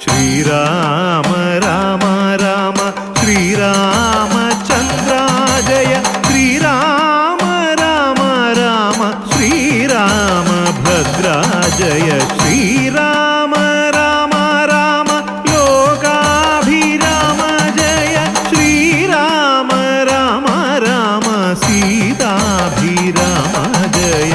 ശ്രീരാമ രാമ രാമ ശ്രീരാമചന്ദ്ര ജയ ശ്രീരാമ രാമ രാമ ശ്രീരാമഭദ്ര ജയ ശ്രീരാമ രാമ രാമ ലോകാഭിരാമ ജയ ശ്രീരാമ രാമ രാമ സീതാഭിരാമ ജയ.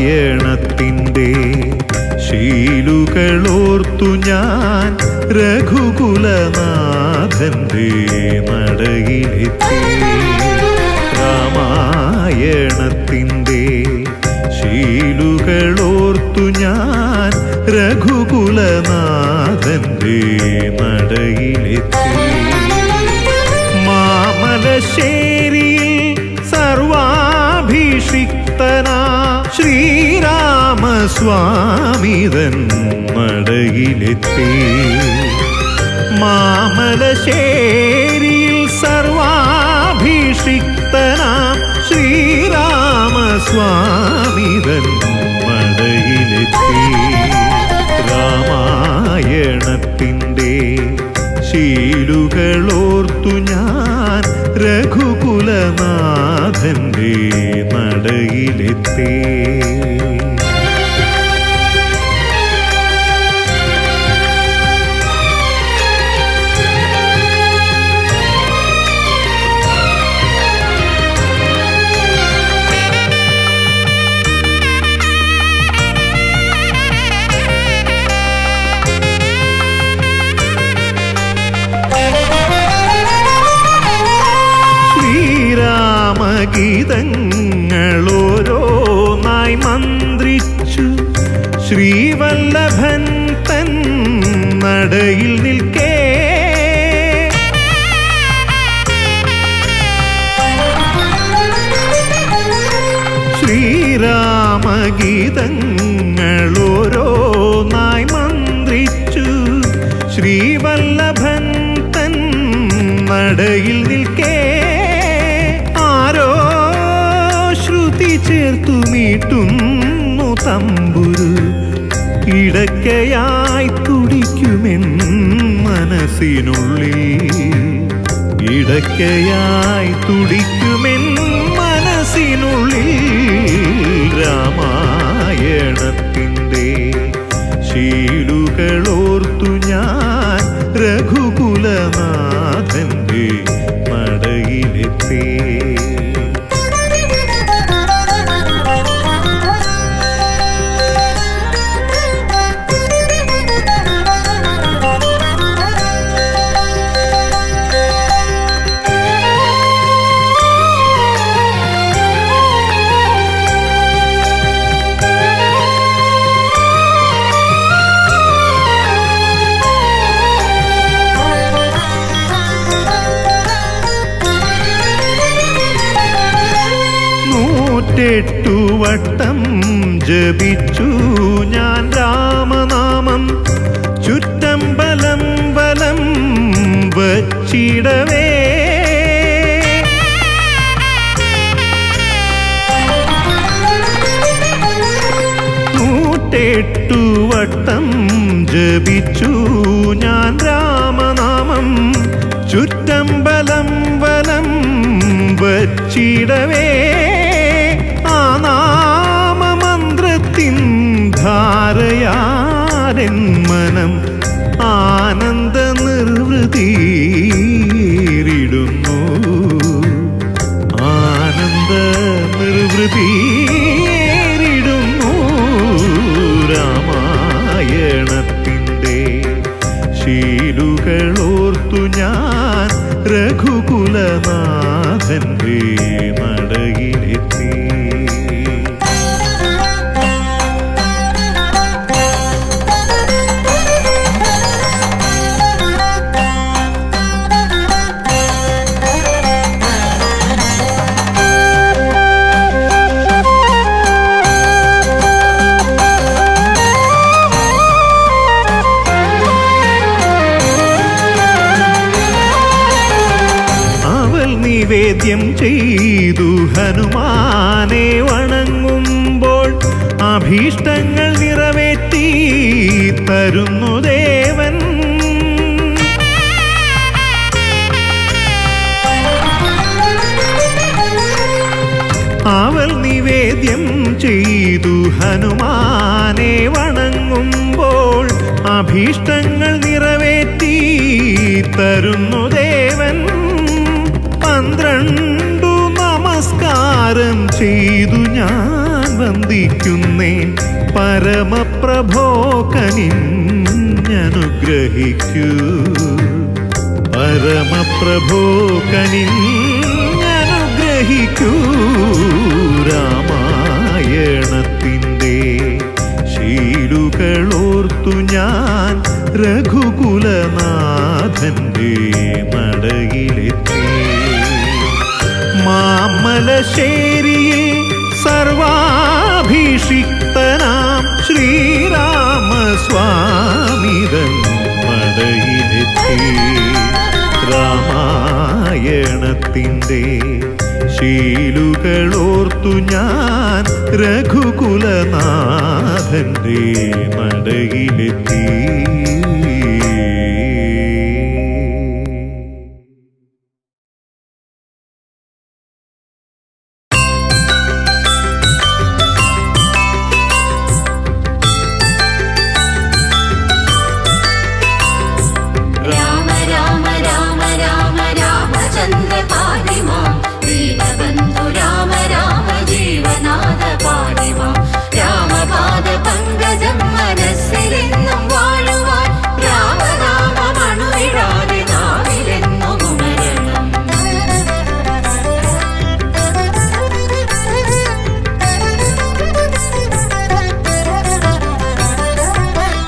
രാമായണത്തിൻ്റെ ശീലുകളോർത്തു ഞാൻ രഘുകുലനാഥൻ്റെ നടയിലെത്തി. രാമായണത്തിൻ്റെ ശീലുകളോർത്തു ഞാൻ രഘുകുലനാഥൻ്റെ നടയിലെത്തി. മാമലശ്ശേരിയിൽ സർവാഭിഷിക്തനാ ശ്രീരാമസ്വാമിതൻ നടയിലെത്തി. മാമലശ്ശേരിയിൽ സർവാഭിഷിക്തനാം ശ്രീരാമസ്വാമിതൻ നടയിലെത്തി. രാമായണത്തിൻ്റെ ശീലുകളോർത്തു ഞാൻ രഘുകുലനാഥൻ്റെ നടയിലെത്തി. ഗീതങ്ങളോരോന്നായി മന്ത്രിച്ചു ശ്രീവല്ലഭൻ തൻ നടയിൽ നിൽക്കേ. ശ്രീരാമഗീതങ്ങളോരോന്നായി മന്ത്രിച്ചു ശ്രീവല്ലഭൻ തൻ നടയിൽ നിൽക്കേ. ചേർത്തു മീട്ടുന്നു തമ്പുരു ഇടയ്ക്കയായി തുടിക്കുമെൻ മനസ്സിനുള്ളിൽ. ഇടയ്ക്കയായി തുടിക്കുമെൻ മനസ്സിനുള്ളിൽ. രാമായണത്തിൻ്റെ ശീലുകളോർത്തു ഞാൻ രഘുകുലനാഥൻ്റെ നടയിലെത്തി. വട്ടം ജപിച്ചു ഞാൻ രാമനാമം ചുറ്റമ്പലം വലം വച്ചിടവേ. വട്ടം ജപിച്ചു ഞാൻ രാമനാമം ചുറ്റമ്പലം വലം വച്ചിടവേ. നാമമന്ത്രത്തിൻ ധാരയാരൻ മനം ആനന്ദ നിർവൃതിയിടുന്നു. ആനന്ദ നിർവൃതിയിടുന്നു. രാമായണത്തിൻ്റെ ശീലുകളോർത്തു ഞാൻ രഘുകുലനാഥൻ്റെ നടയിൽ ചെയ്തു ഹനുമാനെ വണങ്ങുമ്പോൾ അഭീഷ്ടങ്ങൾ നിറവേറ്റി തരുന്നു ദേവൻ. അവൽ നിവേദ്യം ചെയ്തു ഹനുമാനെ വണങ്ങുമ്പോൾ അഭീഷ്ടങ്ങൾ നിറവേറ്റി തരുന്നു ദേവൻ. 12 നമസ്കാരം ചെയ്തു ഞാൻ വന്ദിക്കുന്നേൻ. പരമപ്രഭോ കനിഞ്ഞനുഗ്രഹിക്കൂ, പരമപ്രഭോ കനിഞ്ഞനുഗ്രഹിക്കൂ. രാമായണത്തിൻ്റെ ശീലുകളോർത്തു ഞാൻ രഘുകുലനാഥൻ്റെ നടയിലെത്തി. മാമലശ്ശേരിയിൽ സർവാഭിഷിക്തനാം ശ്രീരാമസ്വാമിതൻ നടയിലെത്തി. രാമായണത്തിൻ്റെ ശീലുകളോർത്തു ഞാൻ രഘുകുലനാഥൻ്റെ നടയിലെത്തി.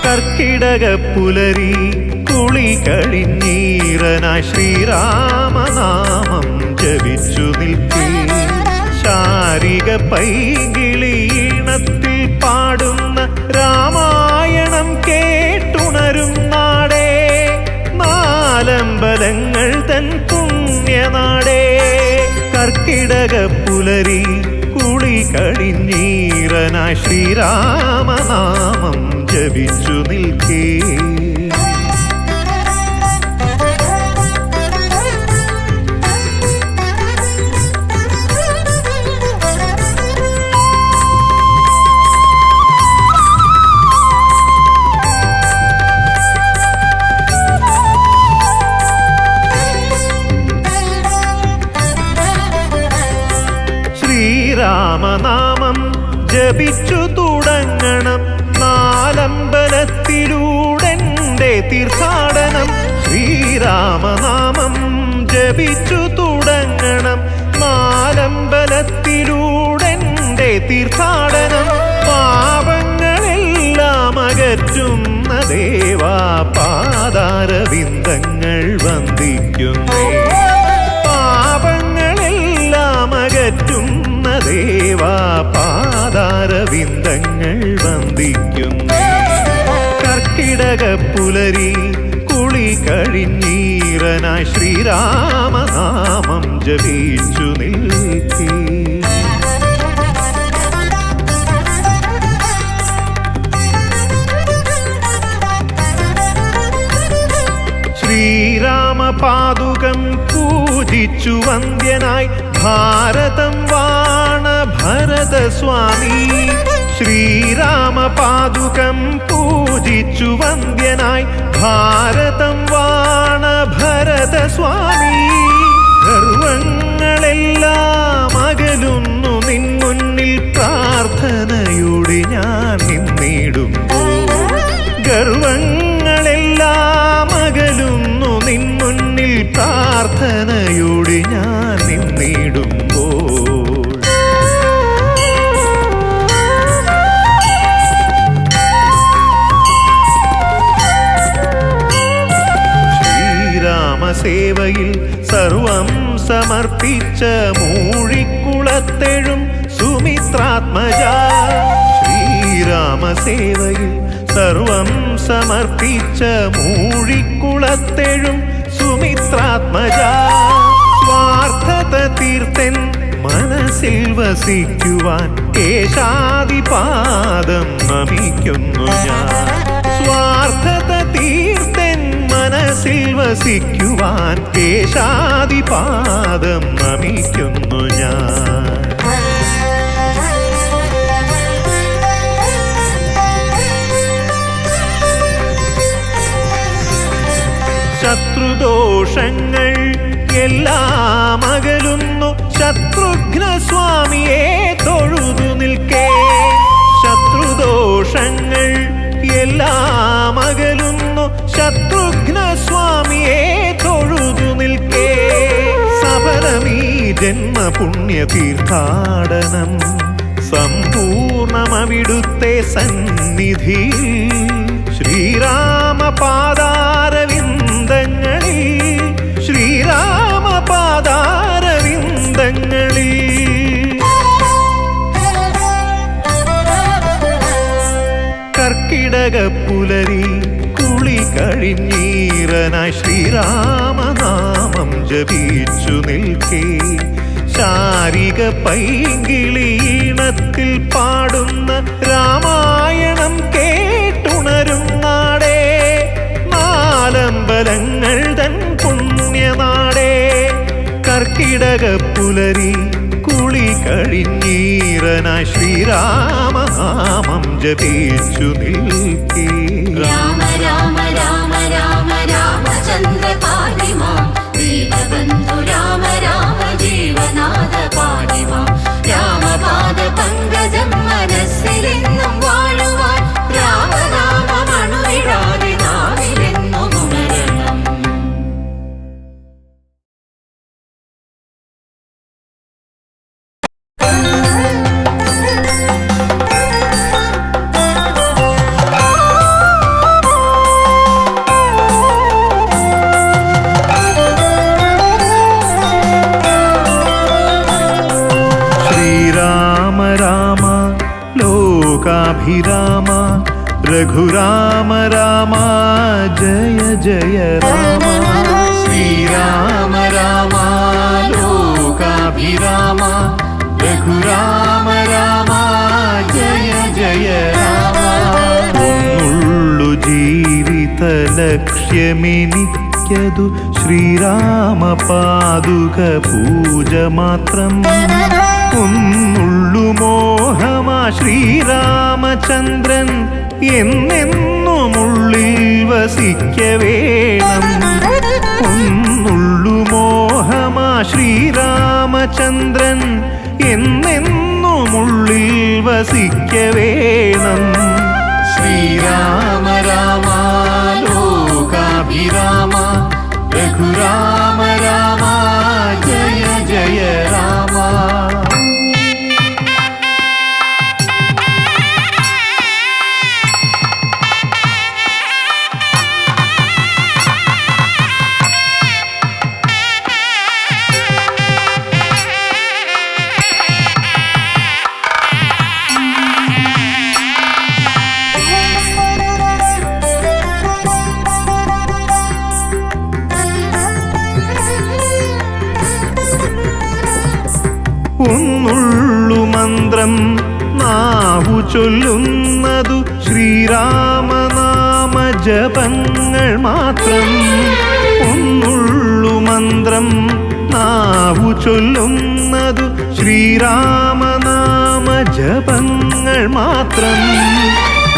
കർക്കിടകപ്പുലരി കുളി കഴിഞ്ഞീറനായി ശ്രീരാമനാമം ജപിച്ചു നിൽക്കേ. ശാരിക പൈകിളീണത്തിൽ പാടുന്ന രാമായണം കേട്ടുണരും നാടേ. നാലമ്പലങ്ങൾ തൻ പുണ്യനാടേ. കർക്കിടകപ്പുലരി കുളി കഴിഞ്ഞീറനായി ശ്രീരാമനാമം ജപിച്ചു നിൽക്കേ. ശ്രീരാമനാമം ജപിച്ചു തുടങ്ങണം. നാലമ്പലത്തിലൂടെൻ്റെ തീർത്ഥാടനം. ശ്രീരാമനാമം ജപിച്ചു തുടങ്ങണം. നാലമ്പലത്തിലൂടെൻ്റെ തീർത്ഥാടനം. പാപങ്ങളെല്ലാം അകറ്റുന്ന ദേവാ പാദാരവിന്ദങ്ങൾ വന്ദിക്കുന്നേ. പാപങ്ങളെല്ലാം അകറ്റുന്ന ദേവാ പാദാരവിന്ദങ്ങൾ വന്ദിക്കുന്നേ. കർക്കിടകപ്പുലരി കുളി കഴിഞ്ഞീറനായി ശ്രീരാമനാമം ജപിച്ചു നിൽക്കേ. ശ്രീരാമപാദുകം പൂജിച്ചു വന്ദ്യനായി ഭാരതം വാണ ഭരതസ്വാമി. ശ്രീരാമപാദുകം പൂജിച്ചു വന്ദ്യനായി ഭാരതം വാണ ഭരതസ്വാമി. ഗർവങ്ങളെല്ലാം അകലുന്നു നിൻ മുന്നിൽ പ്രാർത്ഥനയോടെ ഞാൻ നിന്നിടുമ്പോൾ. ഗർവങ്ങളെല്ലാം അകലുന്നു നിൻ മുന്നിൽ പ്രാർത്ഥനയോടെ ഞാൻ നിന്നിടുമ്പോൾ. ശ്രീരാമസേവയിൽ സർവം സമർപ്പിച്ച മൂഴിക്കുളത്തെഴും സുമിത്രാത്മജ. ശ്രീരാമസേവയിൽ സർവം സമർപ്പിച്ച മൂഴിക്കുളത്തെഴും സുമിത്രാത്മജ. സ്വാർത്ഥ തീർത്തൻ മനസ്സിൽ വസിക്കുവാൻ കേശാദിപാദം നമിക്കുന്നു ഞാൻ. സ്വാർത്ഥത തീർത്തൻ മനസ്സിൽ വസിക്കുവാൻ കേശാദിപാദം നമിക്കുന്നു ഞാൻ. ശത്രുദോഷങ്ങൾ എല്ലാം അകലുന്നു ശത്രുഘ്ന സ്വാമിയെ തൊഴുതു നിൽക്കേ. ശത്രുദോഷങ്ങൾ എല്ലാം അകലുന്നു ശത്രുഘ്ന സ്വാമിയെ തൊഴുതു നിൽക്കേ. സഫലമീ ജന്മപുണ്യ തീർത്ഥാടനം സമ്പൂർണമവിടുത്തെ സന്നിധി. ശ്രീരാമപാദാരവിന്ദങ്ങളിൽ ശ്രീരാമപാദാരവിന്ദങ്ങളിൽ കർക്കിടകപ്പുലരി കുളി കഴിഞ്ഞീറനായി ശ്രീരാമനാമം ജപിച്ചു നിൽക്കേ. ശാരിക പൈങ്കിളീണത്തിൽ പാടുന്ന രാമായണം കേട്ടുണരും നാടേ. നാലമ്പലങ്ങൾ തൻ പുണ്യനാടേ. കർക്കിടകപ്പുലരി കുളി കഴിഞ്ഞീറനായി ശ്രീരാമനാമം ജപിച്ചു നിൽക്കേ. രാമ രാമ രാമ രാമ രാമചന്ദ്ര പാടിമാം ദീപബന്ധു രാമ രാമ ജീവനാഥ പാടിമാം. രാമപാദ പങ്കജം മനസ്സിലെന്നും വാഴുവാൻ രാമനാമമണുവിടാതെ നാവിലെന്നും ഉണരണം. लोकाभिराम रघुराम राम जय जय राम. श्रीराम राम लोकाभिराम रघुराम राम जय जय राम. ഒന്നുള്ളു ജീവിത ലക്ഷ്യമെനിക്കതു ശ്രീരാമ പാദുക പൂജ മാത്രം. ഒന്നുള്ളു മോഹമാ ശ്രീരാമചന്ദ്രൻ എന്നെന്നുമുള്ളിൽ വസിക്കവേണം. ഒന്നുള്ളു മോഹമാ ശ്രീരാമചന്ദ്രൻ എന്നെന്നുമുള്ളിൽ വസിക്കവേണം. ശ്രീരാമ രാമ ലോകാഭിരാമ രഘുരാമ രാമ ജയ ജയ രാമ. ഒന്നുള്ളു മന്ത്രം നാവു ചൊല്ലുന്നതു ശ്രീരാമനാമ ജപങ്ങൾ മാത്രം. ഒന്നുള്ളു മന്ത്രം നാവു ചൊല്ലുന്നതു ശ്രീരാമനാമ ജപങ്ങൾ മാത്രം.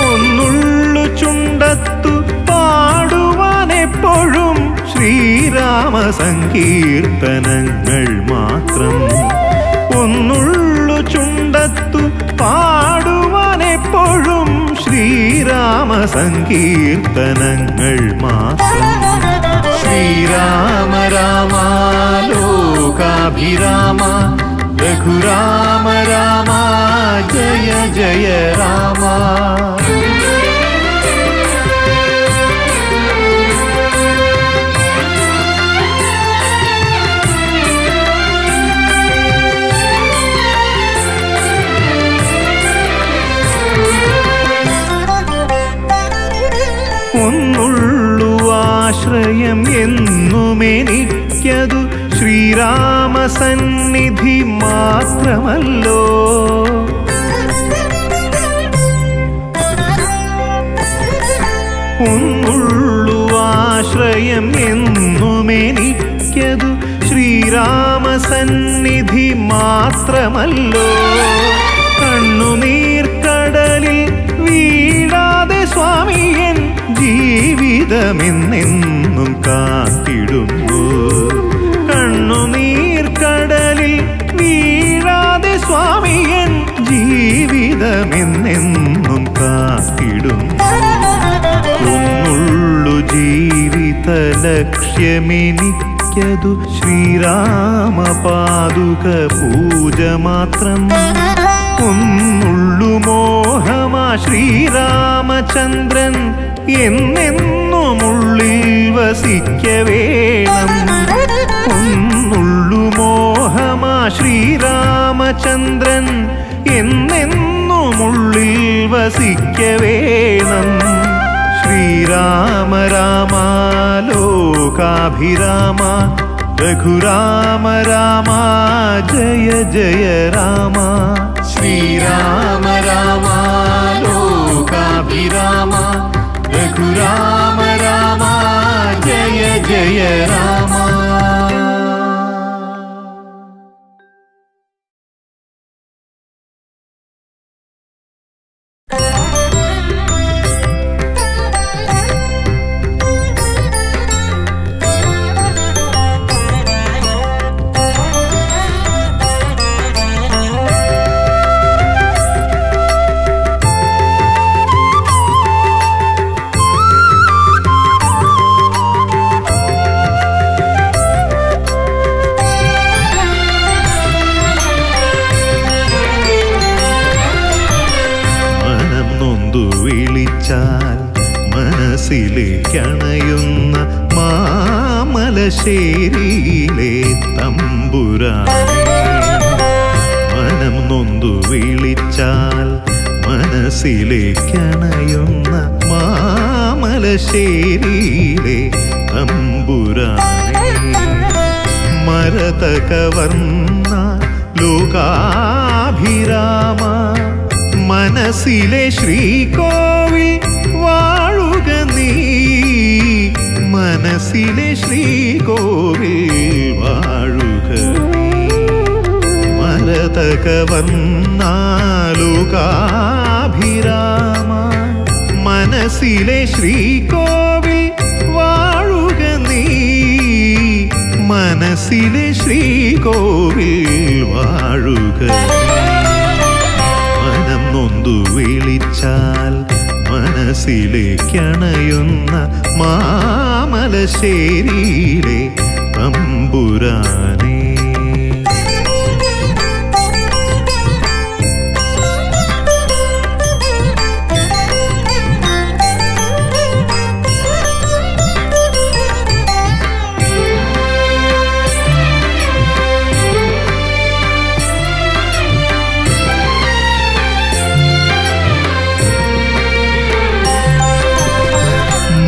ഒന്നുള്ളു ചുണ്ടത്തു പാടുവാനെപ്പോഴും ശ്രീരാമ സങ്കീർത്തനങ്ങൾ മാത്രം. ഒന്നുള്ളു ചുണ്ടത്തു പാടുവാനെപ്പോഴും ശ്രീരാമ സങ്കീർത്തനങ്ങൾ മാത്രം. ശ്രീരാമ രാമ ലോകാഭിരാമ രഘുരാമ രാമ ജയ ജയ രാമ. ഒന്നുള്ളു ആശ്രയം എന്നുമെനിക്കതു ശ്രീരാമസന്നിധി മാത്രമല്ലോ. ഒന്നുള്ളു ആശ്രയം എന്നുമെനിക്കതു ശ്രീരാമസന്നിധി മാത്രമല്ലോ. കണ്ണുനീർക്കടലിൽ വീഴാതെ സ്വാമിയൻ ജീവിതമെന്നെന്നും കാത്തിടുന്നു. കണ്ണുനീർക്കടലിൽ വീഴാതെ സ്വാമിയൻ ജീവിതമെന്നെന്നും കാത്തിടുന്നു. ഒന്നുള്ളു ജീവിത ലക്ഷ്യമെനിക്കതു ശ്രീരാമപാദുക പൂജ മാത്രം. ഒന്നുള്ളു മോഹമാ ശ്രീരാമചന്ദ്രൻ എന്നെന്നുമുള്ളിൽ വസിക്കവേണം. ഒന്നുള്ളു മോഹമാ ശ്രീരാമചന്ദ്രൻ എന്നെന്നുമുള്ളിൽ വസിക്കവേണം. ശ്രീരാമ രാമ ലോകാഭിരാമ രഘുരാമ രാമ ജയ ജയ രാമ. ശ്രീരാമ രാമ ലോകാഭിരാമ രഘുരാമ രാമ ജയ ജയ രാമ. മനസ്സിലേക്കണയുന്ന മാമലശ്ശേരിയിലെ തമ്പുരാനെ. മനം നൊന്തു വിളിച്ചാൽ മനസ്സിലേക്കണയുന്ന മാമലശ്ശേരിയിലെ തമ്പുരാനെ. മരതകവർണ്ണ ലോകാഭിരാമ മനസ്സിലെ ശ്രീകോവിൽ വാഴുക നീ. മനസ്സിലെ ശ്രീകോവിൽ വാഴുക നീ. മരതകവർണ്ണ ലോകാഭിരാമ മനസ്സിലെ ശ്രീകോവിൽ വാഴുക നീ. മനസ്സിലെ ശ്രീകോവിൽ വാഴുക നീ. മനം നൊന്തു വിളിച്ചാൽ മനസ്സിലേക്കണയുന്ന മാമലശ്ശേരിയിലെ തമ്പുരാനെ.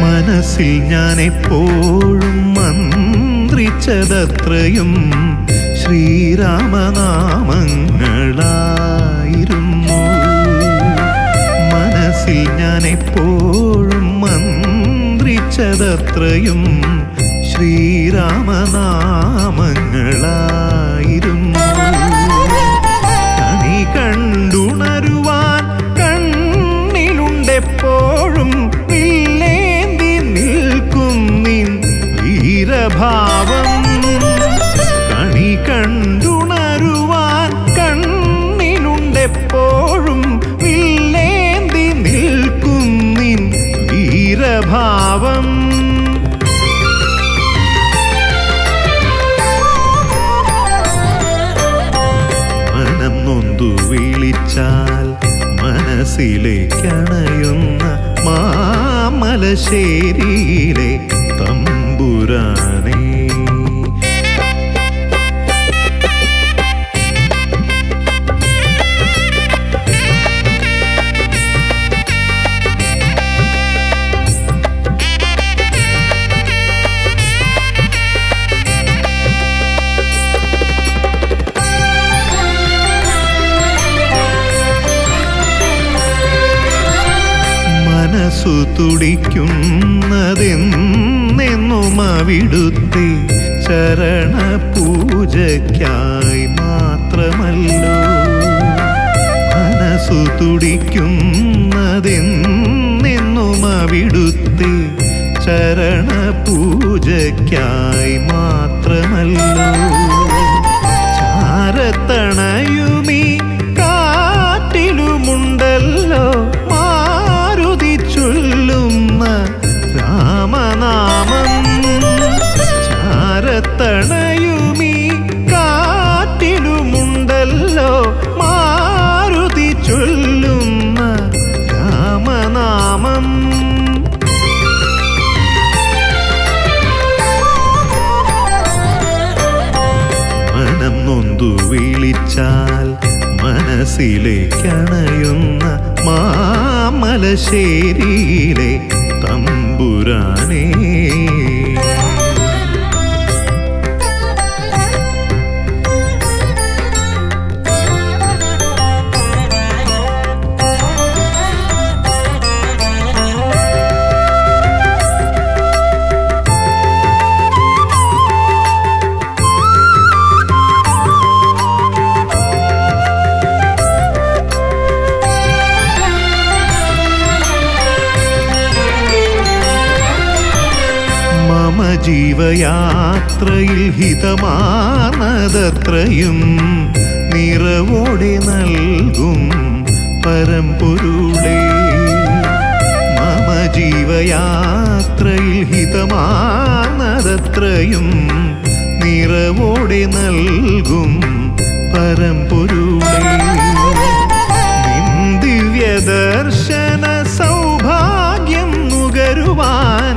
മനസ്സിൽ ഞാൻ എപ്പോഴും മന്ത്രിച്ചതത്രയും ശ്രീരാമനാമങ്ങളായിരുന്നു. മനസ്സിൽ ഞാൻ എപ്പോഴും മന്ത്രിച്ചതത്രയും ശ്രീരാമനാമങ്ങളായിരുന്നു. കണി കണ്ടുണരുവാൻ കണ്ണിലുണ്ടെപ്പോഴും വീരഭാവം. കണി കണ്ടുണരുവാൻ കണ്ണിലുണ്ടെപ്പോഴും വില്ലേന്തി നിൽക്കും നിൻ വീരഭാവം. മനം നൊന്തു വിളിച്ചാൽ മനസ്സിലേക്കണയുന്ന മാമലശ്ശേരിയിലെ തമ്പുരാനെ. മനസ്സു തുടിക്കുന്നതെന്നെന്നും അവിടുത്തെ ചരണ പൂജയ്ക്കായി മാത്രമല്ലോ. മനസ്സു തുടിക്കുന്നതെന്നെന്നും അവിടുത്തെ ചരണ പൂജയ്ക്കായി മാത്രമല്ലോ. ചാരത്തണയുമീ കാറ്റിലുമുണ്ടല്ലോ മാരുതി ചൊല്ലുന്ന രാമനാമം. ചാരത്തണയുമീ കാറ്റിലുമുണ്ടല്ലോ മാരുതി ചൊല്ലുന്ന രാമനാമം. മനം നൊന്തു വിളിച്ചാൽ മനസ്സിലേക്കണയുന്ന മാമലശ്ശേരിയിലെ തമ്പുരാനേ. ജീവയാത്രയിൽ ഹിതമാനതത്രയും നിറവോടെ നൽകും പരമ്പൊരുളേ. മമ ജീവയാത്രയിൽ ഹിതമാനതത്രയും നിറവോടെ നൽകും പരമ്പൊരുളേ. നിൻ ദിവ്യദർശന സൗഭാഗ്യം നുകരുവാൻ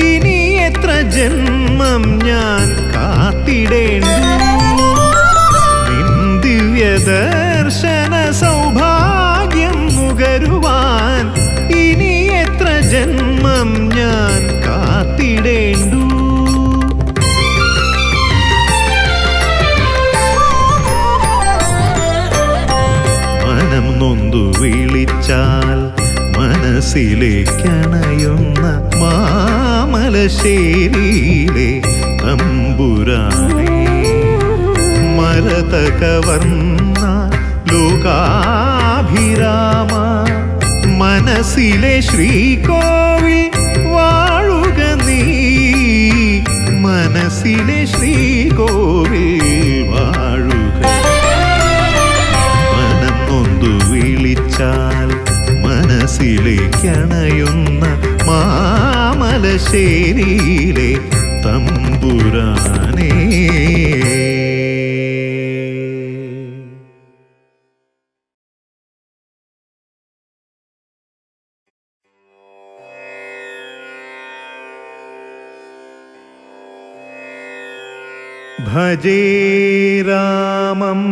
ഇനി എത്ര ജന്മം ഞാൻ കാത്തിടേണ്ടു. നിൻ ദിവ്യദർശന സൗഭാഗ്യം നുകരുവാൻ ഇനി എത്ര ജന്മം ഞാൻ കാത്തിടേണ്ടു. മനം നൊന്തു വിളിച്ചാൽ മനസ്സിലേക്കണയുന്ന മാമലശ്ശേരിയിലെ തമ്പുരാനേ. മരതകവർണ്ണ ലോകാഭിരാമ മനസ്സിലെ ശ്രീകോവിൽ വാഴുക നീ. മനസ്സിലെ ശ്രീകോവിൽ വാഴുക. മനം നൊന്തു വിളിച്ചാൽ മനസ്സിലേക്കണയുന്ന മാമലശ്ശേരിയിലെ തമ്പുരാനേ. ഭജേ രാമം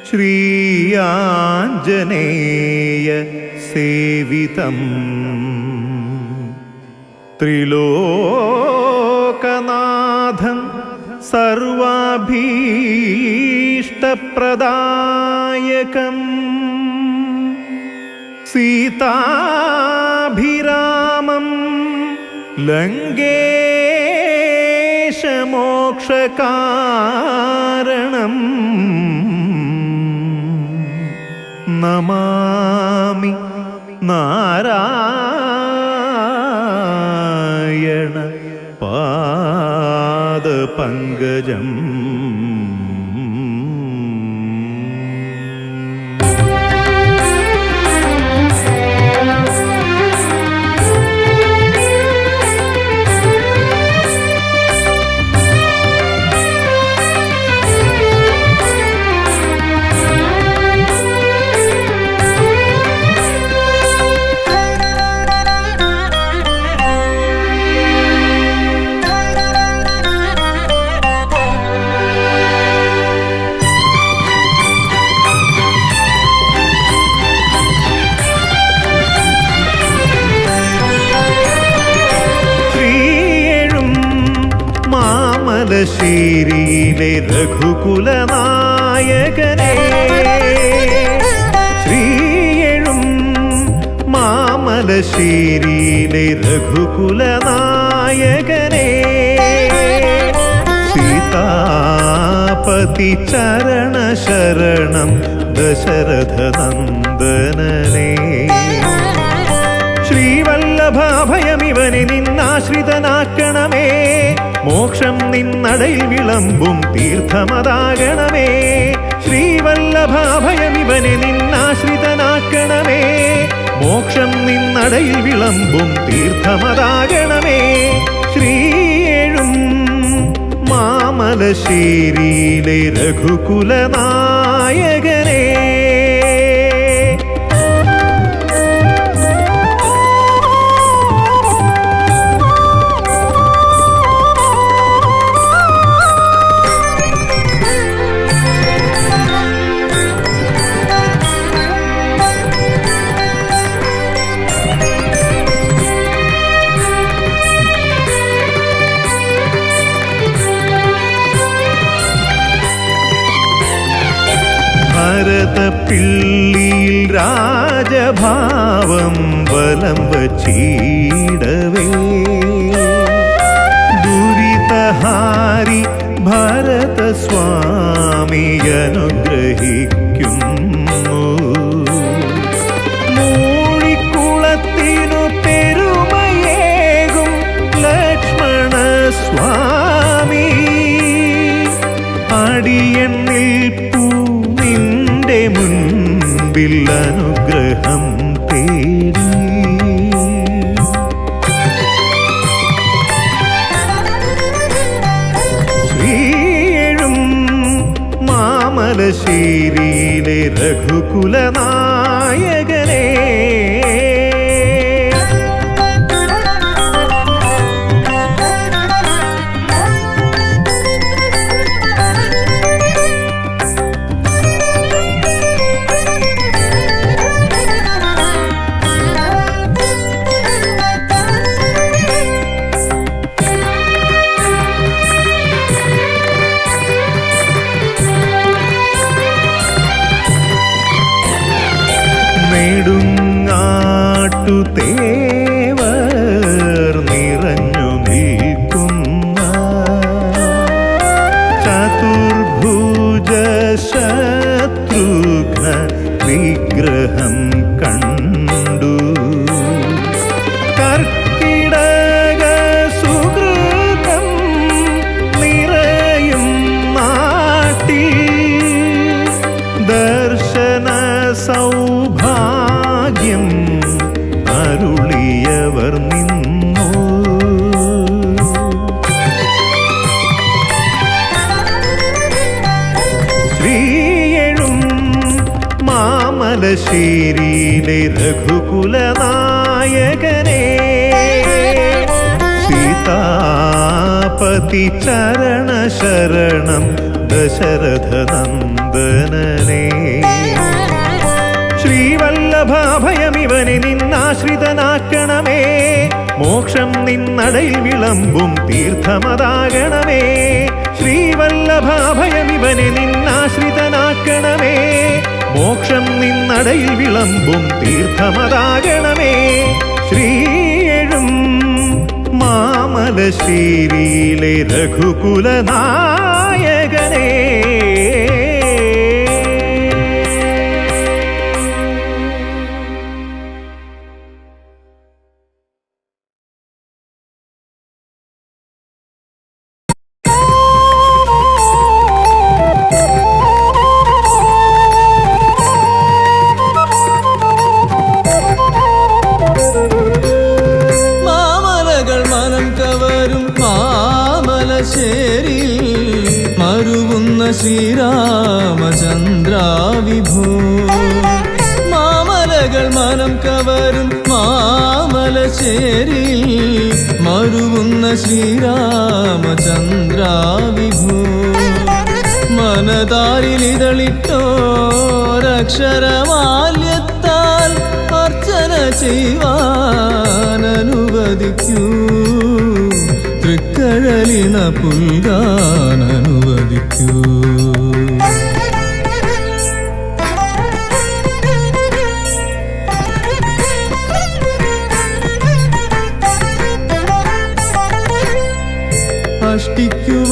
ശ്രീയാഞ്ജനേയ സേവിതം ത്രിലോകനാഥം സർവാഭീഷ്ടപ്രദായകം സീതാഭിരാമം ലങ്കേശമോക്ഷകാരണം നമാമി നാരായണ പാദപങ്കജം. മാമലശ്ശേരിയിലെ രഘുകുലനായകനേ. ശ്രീയെഴും മാമല മാമലശ്ശേരിയിലെ രഘുകുലനായകനെ സീതാപതി ചരണ ശരണം ദശരഥ നന്ദനനെ ശ്രീവല്ലഭാഭയമിവനെ നിന്നാശ്രിതനാക്കണമേ മോക്ഷം നിന്നടയിൽ വിളമ്പും തീർത്ഥമതാകണമേ ശ്രീവല്ലഭാഭയമിവനെ നിന്നാശ്രിതനാക്കണമേ മോക്ഷം നിന്നടയിൽ വിളമ്പും തീർത്ഥമതാകണമേ ശ്രീയേഴും മാമലശ്ശേരിയിലെ രഘുകുലനായകനെ ഭരതപ്പിള്ളിയിൽ രാജഭാവം വലം വച്ചിടവേ ദുരിതഹാരി ഭരതസ്വാമി അനുഗ്രഹിക്കുന്നു മൂഴിക്കുളത്തിനു പെരുമയേകും ലക്ഷ്മണസ്വാമി അടിയന്നിൽ മുൻപിൽ അനുഗ്രഹം തേടി ശ്രീയേഴും മാമലശ്ശേരിയിലെ രഘുകുലനായകനെ നെടുങ്ങാട്ടുതേവർ നിറഞ്ഞു നിൽക്കുന്ന ചതുർഭുജ ശത്രുഘ്ന വിഗ്രഹം കണ്ടു കർക്കിടക സുകൃതം നിറയും നാട്ടിൽ ദർശന സൗഭാഗ്യം അരുളിയവർ നിന്നു ശ്രീയേഴും മാമലശ്ശേരിയിലെ രഘുകുലനായകനെ സീതാപതി ചരണ ശരണം ദശരഥ നന്ദനനെ ശ്രീവല്ലഭാഭയമിവനെ നിന്നാശ്രിതനാക്കണമേ മോക്ഷം നിന്നടയിൽ വിളമ്പും തീർത്ഥമതാകണമേ ശ്രീവല്ലഭാഭയമിവനെ നിന്നാശ്രിതനാക്കണമേ മോക്ഷം നിന്നടയിൽ വിളമ്പും തീർത്ഥമതാകണമേ ശ്രീയേഴും മാമലശ്ശേരിയിലെ രഘുകുലനായകനെ മരുവുന്ന ശ്രീരാമചന്ദ്ര വിഭോ മാമലകൾ മനം കവരും മാമലശ്ശേരി മരുവുന്ന ശ്രീരാമചന്ദ്ര വിഭോ മനതാരിലിതളിട്ടോരക്ഷരമാല്യത്താൽ അർച്ചന ചെയ്യുവാനനുവദിക്കൂ തൃക്കഴലിണ പുൽകാനനുവദിക്കൂ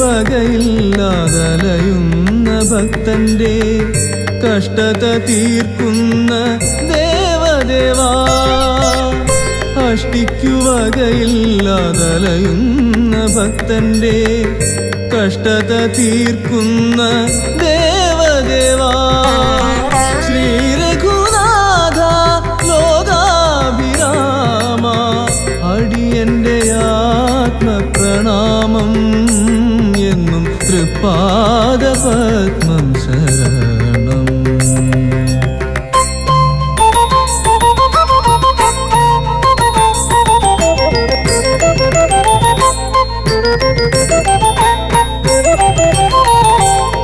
വകയില്ലാതലയുന്ന ഭക്തന്റെ കഷ്ടത തീർക്കുന്ന ദേവദേവാ. അഷ്ടിക്കു വകയില്ലാതലയുന്ന ഭക്തന്റെ കഷ്ടത തീർക്കുന്ന ദേവദേവാ. ശ്രീ രഘുനാഥ ലോകാഭിരാമ, അടിയന്റെ ആത്മപ്രണാമം എന്നും തൃപ്പാദ പത്മം ശരണം.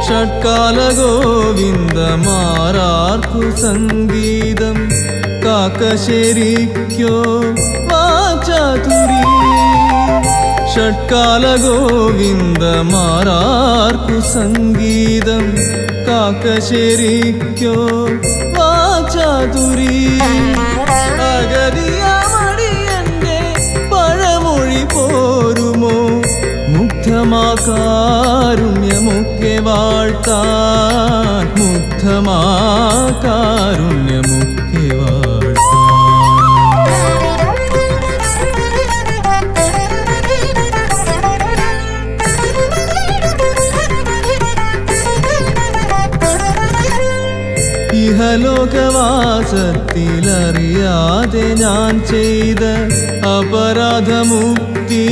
ഷട്കാല ഗോവിന്ദമാരാർക്കു സംഗീതം കാക്കശേരിക്കോ വാചാതുരി. ഷട്കാല ഗോവിന്ദമാരാർക്കു സംഗീതം കാക്കശേരിക്കോ വാചാതുരി. അഗതിയമടിയന്റെ പഴമൊഴി പോരുമോ മുഗ്ധമാകാരുണ്യമൊക്കെ വാഴ്ത്താൻ, മുഗ്ധമാകാരുണ്യമൊക്കെ വാഴ്ത്താൻ. ഇഹലോകവാസത്തിലറിയാതെ ഞാൻ ചെയ്ത അപരാധമുക്തി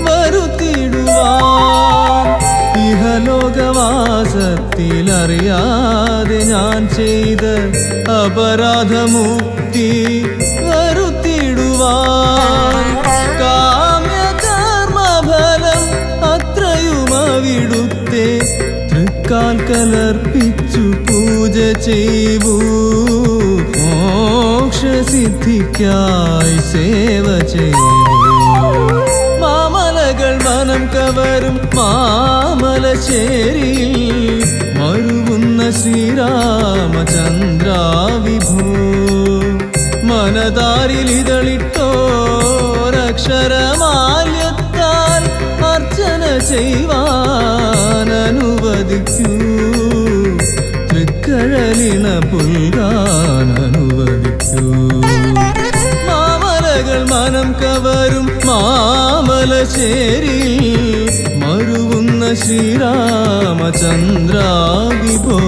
വരുത്തിടുവാൻ. ഇഹലോകവാസത്തിലറിയാതെ ഞാൻ ചെയ്ത അപരാധമുക്തി വരുത്തിടുവാൻ. കാമ്യകർമ്മഫലം അത്രയും അവിടുത്തെ തൃക്കാൽ കലർപ്പിച്ചു പൂജ ചെയ്യൂ. മോക്ഷസിദ്ധിക്കായി സേവ ചെയ്യൂ. മാമലകൾ മനം കവരും മാമലശ്ശേരിയിൽ മരുവുന്ന ശ്രീരാമചന്ദ്ര വിഭോ. മനതാരിലിതളിട്ടോരക്ഷരമാല്യത്താൽ അർച്ചന ചെയ്യുവാൻ അനുവദിക്കൂ. തൃക്കഴലിണ പുൽകാൻ അനുവദിക്കൂ. മാമലകൾ മനം കവരും മാമലശ്ശേരിയിൽ മരുവുന്ന ശ്രീരാമചന്ദ്ര വിഭോ.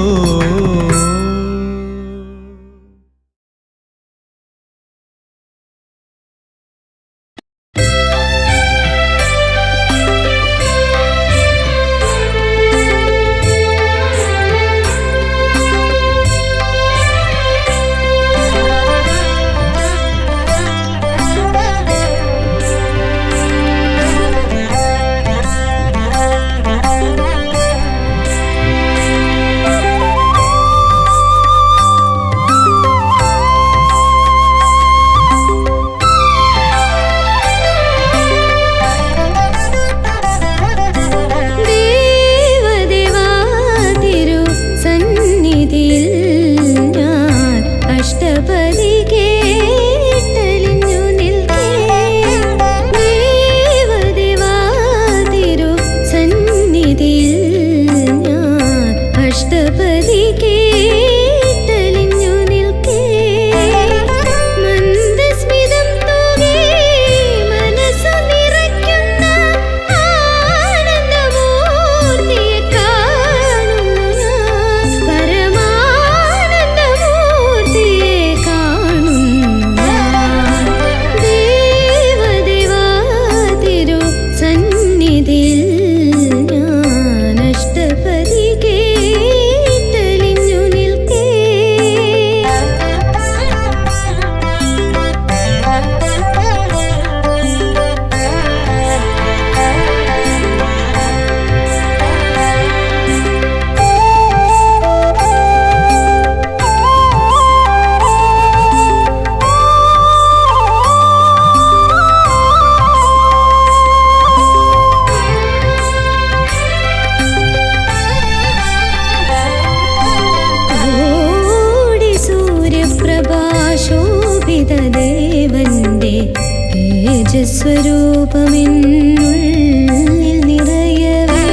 സ്വരൂപമെന്നുള്ളിൽ നിറയവേ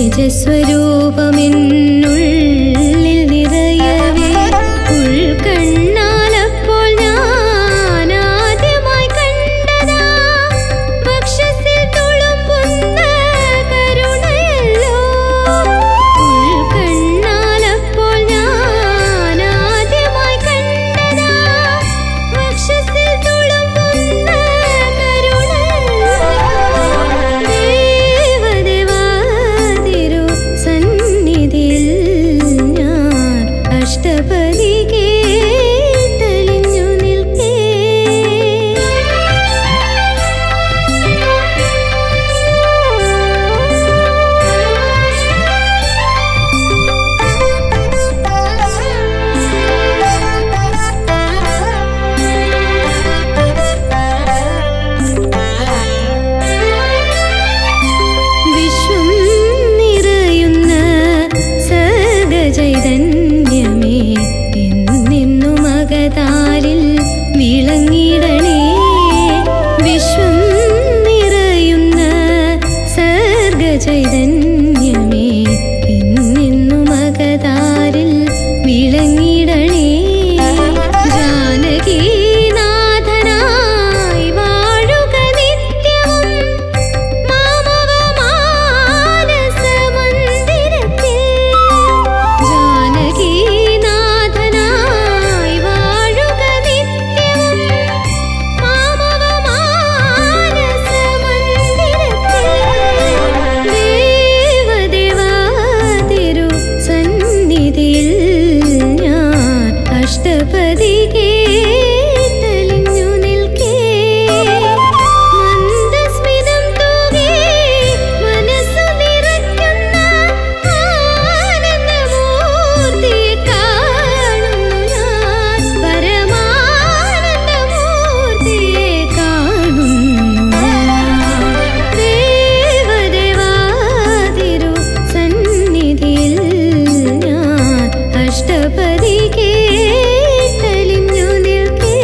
നിജസ്വരൂപമെന്നുള്ളിൽ നിറയവേ ഉൾക്കണ്ണാലപ്പോൾ ഞാൻ ആദ്യമായി കണ്ടതാ വക്ഷസിൽ തുളുമ്പുന്ന കരുണയല്ലോ. ഉൾക്കണ്ണാലപ്പോൾ ഞാൻ ആദ്യമായി കണ്ടതാ വക്ഷസിൽ തുളുമ്പുന്ന കരുണയല്ലോ. ദേവദേവാതിരു സന്നിധിയിൽ ഞാൻ അഷ്ടപതി കേട്ടലിഞ്ഞു നിൽക്കേ. വിശ്വം നിറയുന്ന സർഗചൈതന്യമേ എന്നെന്നും അകതാരിൽ വിളങ്ങിടണേ. വിശ്വം നിറയുന്ന സർഗചൈതന്യമേ എന്നെന്നും അകതാരിൽ വിളങ്ങിടണേ. ജാനകീനാഥനായി വാഴുക നിത്യവും മാമവമാനസമന്ദിരത്തിൽ. ജാനകീനാഥനായി വാഴുക നിത്യവും മാമവമാനസമന്ദിരത്തിൽ. ദേവദേവാതിരു സന്നിധിയിൽ ഞാൻ അഷ്ടപതി കേട്ടലിഞ്ഞു നിൽക്കേ. മന്ദസ്മിതം തൂകി മനസ്സു നിറയ്ക്കുന്ന ആനന്ദമൂർത്തിയെ കാണുന്നു ഞാൻ. പരമാനന്ദമൂർത്തിയെ കാണുന്നു ഞാൻ. ദേവദേവാതിരു സന്നിധിയിൽ ഞാൻ അഷ്ടപതി കേട്ടലിഞ്ഞു നിൽക്കേ.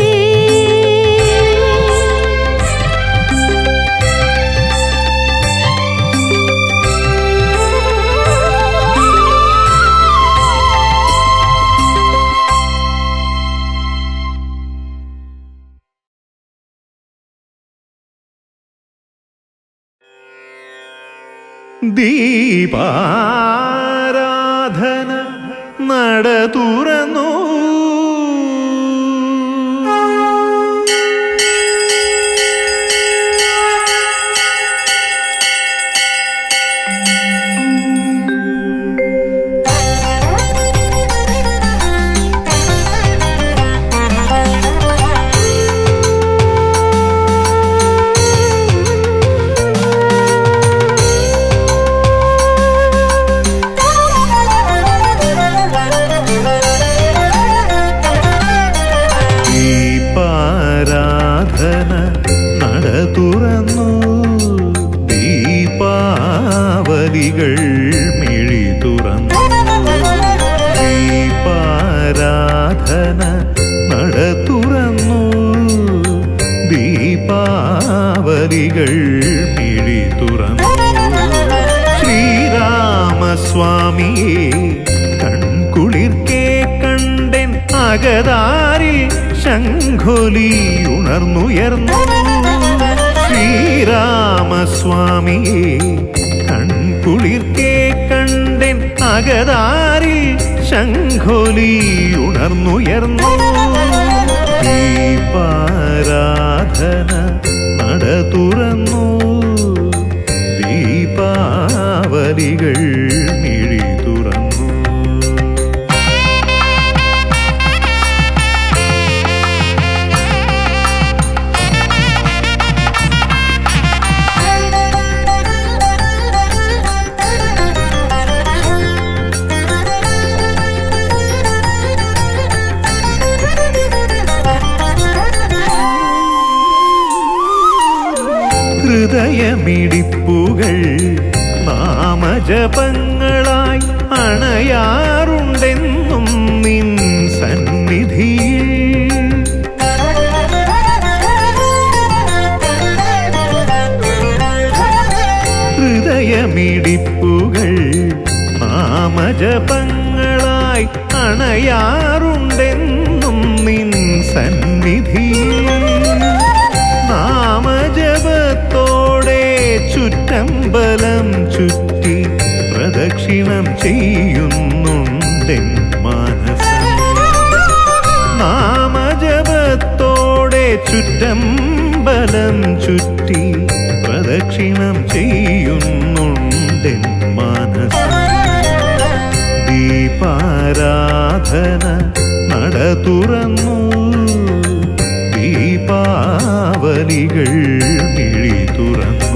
ദീപാരാധന നട തുറന്നു. ദീപാരാധന നട തുറന്നു. ദീപാവലികൾ മിഴി തുറന്നു. ദീപാരാധന നട തുറന്നു. ദീപാവലികൾ മിഴി തുറന്നു. ശ്രീരാമസ്വാമിയെ കൺകുളിർക്കേ കണ്ടെൻ അകതാരിൽ ശംഖൊലി ഉണർന്നുയർന്നു. ശ്രീരാമസ്വാമിയെ കൺകുളിർക്കേ കണ്ടെൻ അകതാരിൽ ശംഖൊലി ഉണർന്നുയർന്നു. ദീപാരാധന നട തുറന്നു. ദീപാവലികൾ മിഴി തുറന്നു. ഹൃദയമിടിപ്പുകൾ നാമജപങ്ങളായി അണയാറുണ്ടെന്നും നിൻ സന്നിധിയിൽ. ഹൃദയമിടിപ്പുകൾ നാമജപങ്ങളായി അണയാറുണ്ടെന്നും നിൻ സന്നിധിയിൽ നാമജപത്തോടെ ചുറ്റമ്പലം ചുറ്റി പ്രദക്ഷിണം ചെയ്യുന്നുണ്ടെൻ മാനസം നാമജപത്തോടെ ചുറ്റമ്പലം ചുറ്റി പ്രദക്ഷിണം ചെയ്യുന്നുണ്ടെൻ മാനസം ദീപാരാധന നട തുറന്നു ദീപാവലികൾ മിഴി തുറന്നു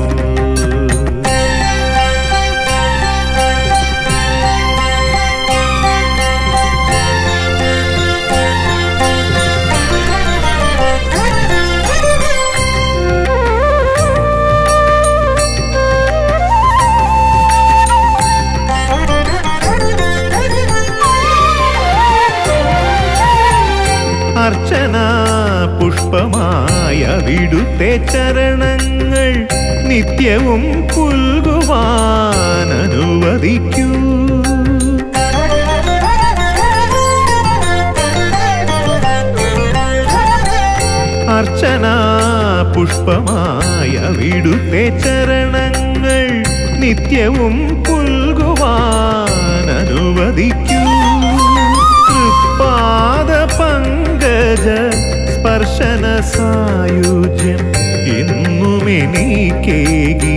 അർച്ചന പുഷ്പമായ വിടുത്തെ ചരണങ്ങൾ നിത്യവും പുൽകുവാൻ അനുവദിക്കൂ അർച്ചന പുഷ്പമായ വിടുത്തെ ചരണങ്ങൾ നിത്യവും പുൽകുവാൻ അനുവദിക്കൂ തൃപ്പാദ പങ്കജ സ്പർശന സായുജ്യം എന്നുമെനിക്കേകി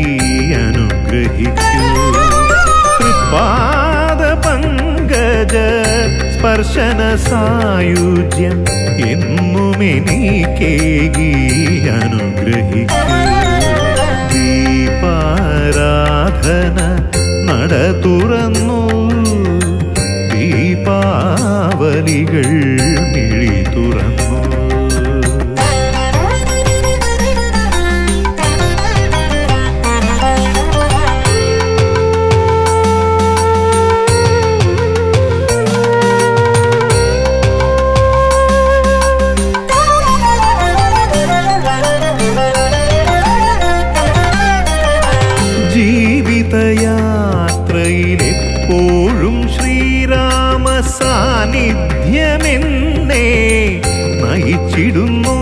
അനുഗ്രഹിക്കൂ തൃപ്പാദ പങ്കജ സ്പർശന സായുജ്യം എന്നുമെനിക്കേകി അനുഗ്രഹിക്കൂ ദീപാരാധന നട തുറന്നു ദീപാവലികൾ മിഴി തുറന്നു ജീവിതയാത്രയിലെപ്പോഴും ശ്രീരാമ സാന്നിധ്യമെന്നെ നയിച്ചിടുന്നു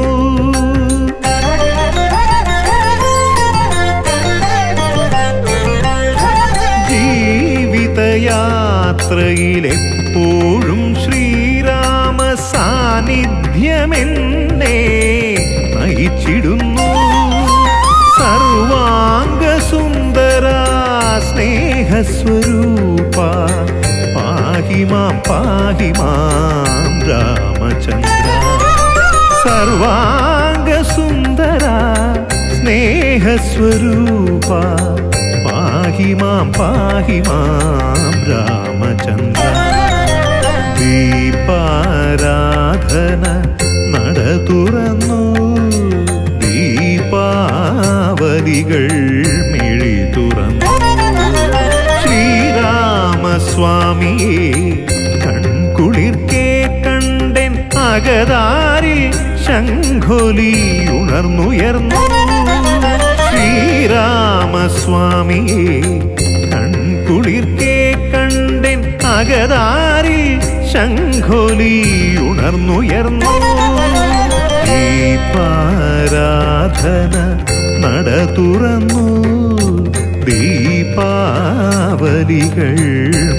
ജീവിതയാത്രയിലെപ്പോഴും ശ്രീരാമ സാന്നിധ്യമെന്നെ നയിച്ചിടുന്നു സർവാംഗ സുന്ദര സ്നേഹസ്വരൂപ പാഹി മാം രാമചന്ദ്ര സർവാംഗ സുന്ദര സ്നേഹസ്വരൂപ പാഹി മാം രാമചന്ദ്ര ദീപാരാധന നട തുറന്നു ദീപാവലികൾ മിഴി തുറന്നു ശ്രീരാമസ്വാമിയെ കൺകുളിർക്കേ കണ്ടെൻ അകതാരിൽ ശംഖൊലി ഉണർന്നുയർന്നു ശ്രീരാമസ്വാമിയെ കൺകുളിർക്കേ കണ്ടെൻ അകതാരിൽ ശംഖൊലി ഉണർന്നുയർന്നു ദീപാരാധന നട തുറന്നു ദീപാവലികൾ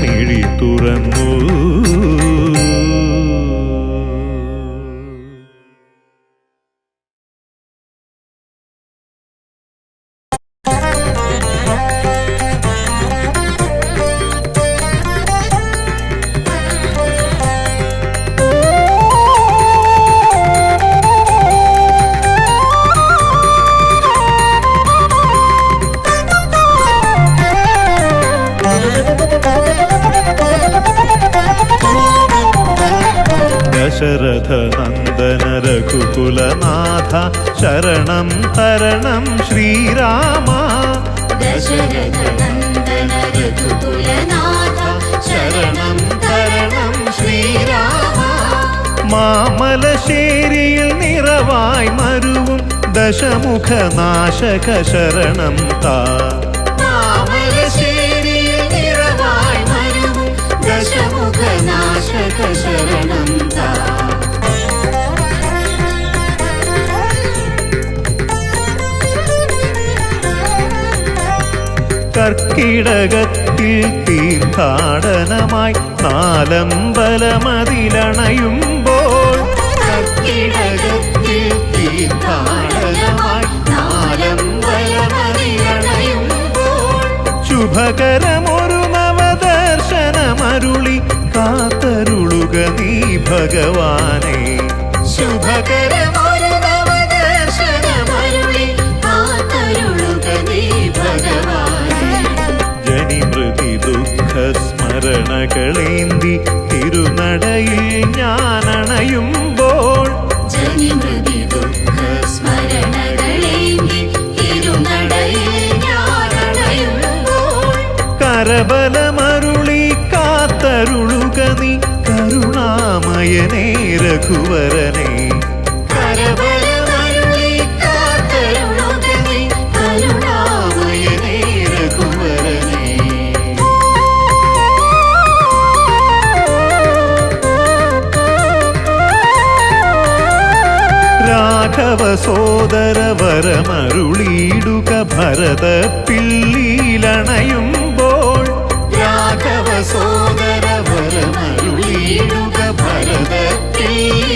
മിഴി തുറന്നു ദശരഥ നന്ദന രഘുകുലനാഥ ശരണം തരണം ശ്രീരാമ ദശരഥ നന്ദന രഘുകുലനാഥ ശരണം തരണം ശ്രീരാമ മാമലശ്ശേരിയിൽ നിറവായി മരുവും ദശമുഖനാശക ശരണം താ മാമലശ്ശേരിയിൽ നിറവായി മരുവും കർക്കിടകത്തിൽ തീർത്ഥാടനമായി നാലമ്പലമതിലണയുമ്പോൾ കർക്കിടകത്തിൽ തീർത്ഥാടനമായി നാലമ്പലമതിലണയുമ്പോൾ ശുഭകരമൊരു നവദർശനമരുളി കാത്തരുളുക നീ ഭഗവാനെ ശുഭകരമൊരു നവദർശനമരുളി കാത്തരുളുക നീ ഭഗവാനെ ജനിമൃതി ദുഃഖ സ്മരണകളേന്തി തിരുനടയിൽ ഞാനണയുമ്പോൾ ജനിമൃതി ദുഃഖ സ്മരണകളേന്തി തിരുനടയിൽ ഞാനണയുമ്പോൾ കരബലമരുളി കാത്തരുളുക നീ കരുണാമയനേ രഘുവരനെ കരബലമരുളി കാത്തരുളുക നീ കരുണാമയനേ രഘുവരനേ രാഘവ സോദര വരമരുളിയിടുക ഭരത പിള്ളിയിലണയുമ്പോൾ രാഘവ സോദര വരമരുളിയിടുക ഭരത പിള്ളിയിലണയുമ്പോൾ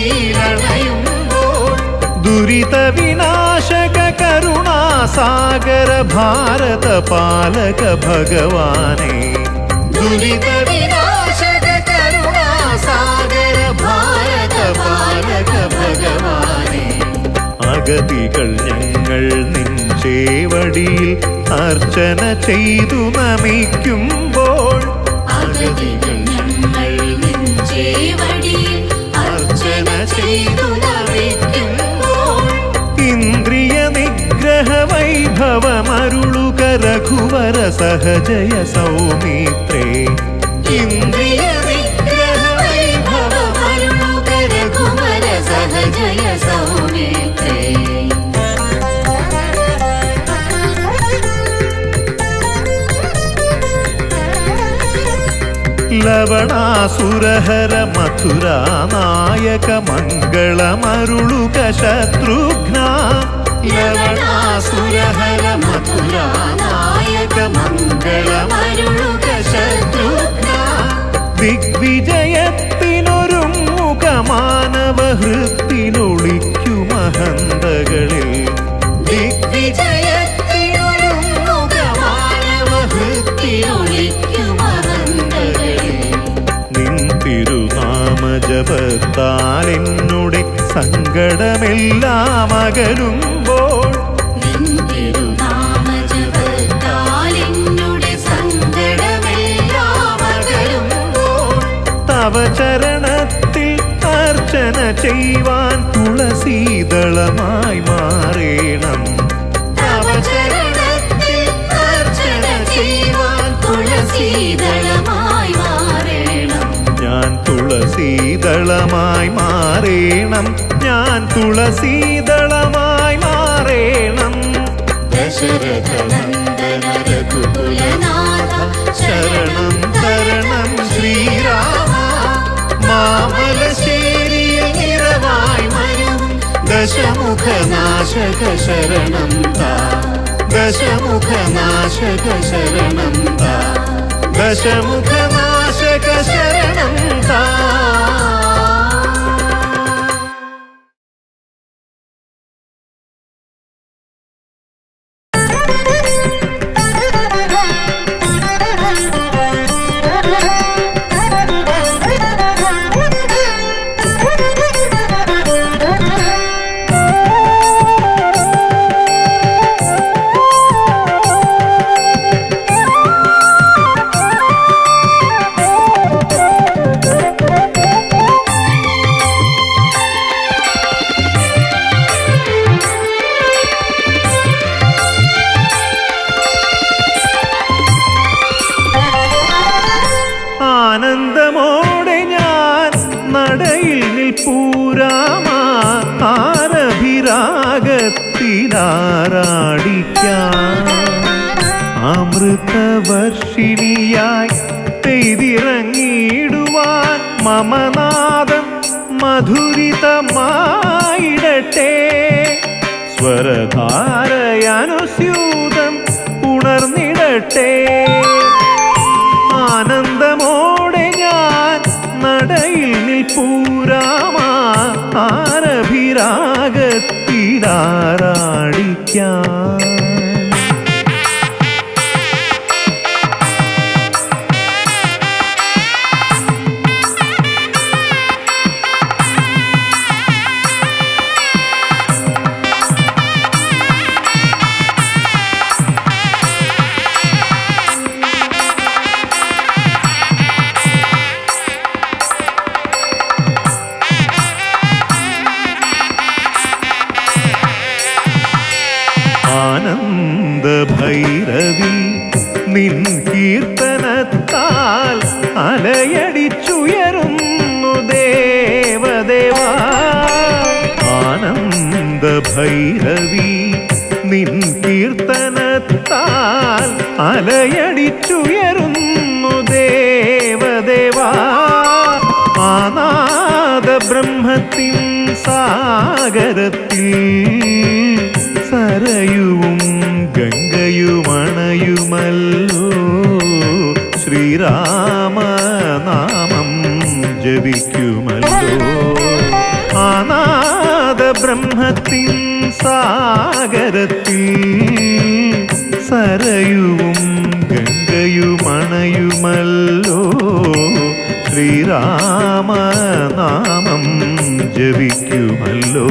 ദുരിത വിനാശക കരുണാസാഗര ഭാരത പാലക ഭഗവാനെ ദുരിത വിനാശക കരുണാസാഗര ഭാരത പാലക ഭഗവാനെ അഗതികൾ ഞങ്ങൾ നിൻ ചേവടിയിൽ അർച്ചന ചെയ്തു നമിക്കുമ്പോൾ അഗതികൾ ഞങ്ങൾ നിൻ ചേവടിയിൽ അർച്ചന ചെയ്തു നമിക്കുമ്പോൾ ഇന്ദ്രിയ നിഗ്രഹ വൈഭവമരുളുക രഘുവര സഹജയ സൗമിത്രേ ഇന്ദ്രിയ നിഗ്രഹ വൈഭവമരുളുക രഘുവര സഹജയ സൗമിത്രേ ലവണാസുരഹര മഥുരാ നായക മംഗളമരുളുക ശത്രുഘ്ന ലവണാസുരഹര മഥുരാ നായക മംഗളമരുളുക ശത്രുഘ്ന ദിഗ്വിജയത്തിനൊരുങ്ങുക മാനവ ഹൃത്തിലൊളിക്കുമഹന്തകളിൽ ദിഗ്വിജയത്തിനൊരുങ്ങുക മാനവ ഹൃത്തിലൊളിക്കുമഹന്തകളിൽ നിൻ തിരുനാമജപത്താൽ എന്നുടെ സങ്കടമെല്ലാം അകലുമ്പോൾ നിൻ തിരുനാമജപത്താൽ എന്നുടെ സങ്കടമെല്ലാം അകലുമ്പോൾ തവ ചരണത്തിൽ അർച്ചന ചെയ്യുവാൻ തുളസീദളമായി മാറേണം തവ ചരണത്തിൽ അർച്ചന ചെയ്യുവാൻ തുളസീദളമായി മാറേണം ഞാൻ തുളസീദളമായി മാറേണം ഞാൻ തുളസീദളമായി മാറേണം ദശരഥ നന്ദന രഘുകുലനാഥ ശരണം തരണം ശ്രീരാമ മാമലശ്ശേരിയിൽ നിറവായി മരും ദശമുഖനാശക ശരണം താ ദശമുഖനാശക ശരണം താ ദശമുഖനാശക ശരണം താ ആനന്ദമോടെ ഞാൻ നടയിൽ നിൽപ്പൂരാമ ആരഭിരാഗത്തിലാറാടിക്കാം അമൃതവർഷിണിയായി പെയ്തിറങ്ങിയിടുവാൻ മമനാദം മധുരിതമായിടട്ടെ സ്വരധാരയനുസ്യൂതം ഉണ ഉണർന്നിടട്ടെ. ആനന്ദമോടെ ഞാൻ നടയിൽ നിൽപ്പൂരാമ ആരഭിരാഗത്തിലാറാടിക്കാൻ. ആനന്ദഭൈരവി നിൻ കീർത്തനത്താൽ അലയടിച്ചുയരുന്നു ദേവദേവാ. ആനന്ദഭൈരവി നിൻ കീർത്തനത്താൽ അലയടിച്ചുയരുന്നു ദേവദേവാ. ആനാദ ബ്രഹ്മത്തിൻ സാഗരത്തിൽ സരയുവും ഗംഗയുമണയുമല്ലോ. ശ്രീരാമനാമം ജപിക്കുമല്ലോ. ആനാദ ബ്രഹ്മത്തിൻ സാഗരത്തിൽ സരയുവും ഗംഗയുമണയുമല്ലോ. ശ്രീരാമനാമം ജപിക്കുമല്ലോ.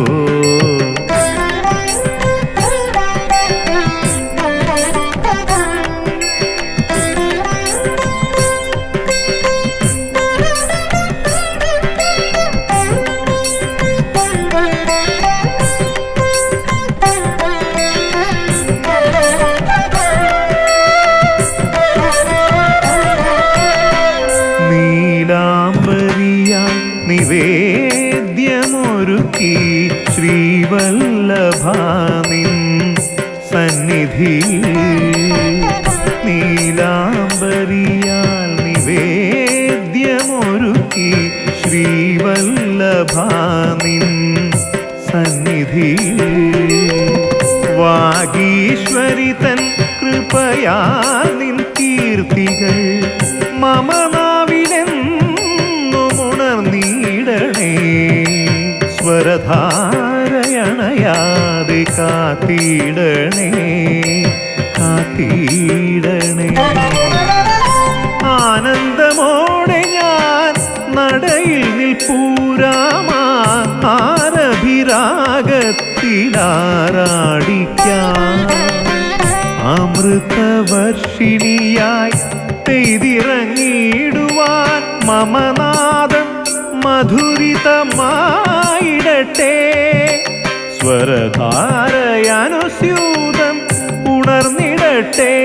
നിവേദ്യമൊരുക്കി ശ്രീവല്ലഭാനിൻ സന്നിധി. നീലാംബരിയാൽ നിവേദ്യമൊരുക്കി ശ്രീവല്ലഭാനിൻ സന്നിധി. വാഗീശ്വരി തൻ കൃപയാൽ നിൻ കീർത്തികൾ മമ നാവിലെന്നുമുണർന്നിടണേ. സ്വരധാരയണയാതെ കാത്തിടണേ കാത്തിടണേ. ആനന്ദമോടെ ഞാൻ നടയിൽ നിൽപ്പൂരാമ ആരഭിരാഗത്തിലാറാടിക്കാൻ. അമൃതവർഷിണിയായി പെയ്തിറങ്ങിടുവാൻ മമനാദം മധുരിതമായിടട്ടെ. സ്വരധാരയനുസ്യൂതം ഉണർന്നിടട്ടെ.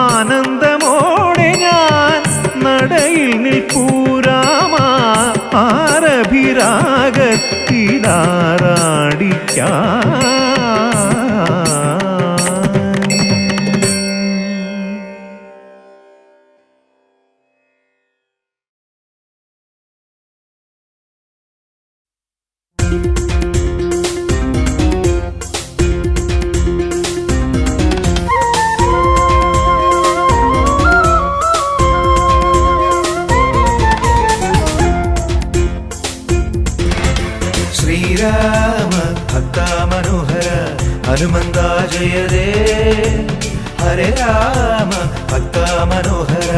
ആനന്ദമോടെ ഞാൻ നടയിൽ നിൽപ്പൂരാമ ആരഭിരാഗത്തിലാറാടിക്കാൻ. ശ്രീരാമ ഭക്താ മനോഹര ഹനുമന്ത ജയതേ. ഹരേ രാമ ഭക്താ മനോഹര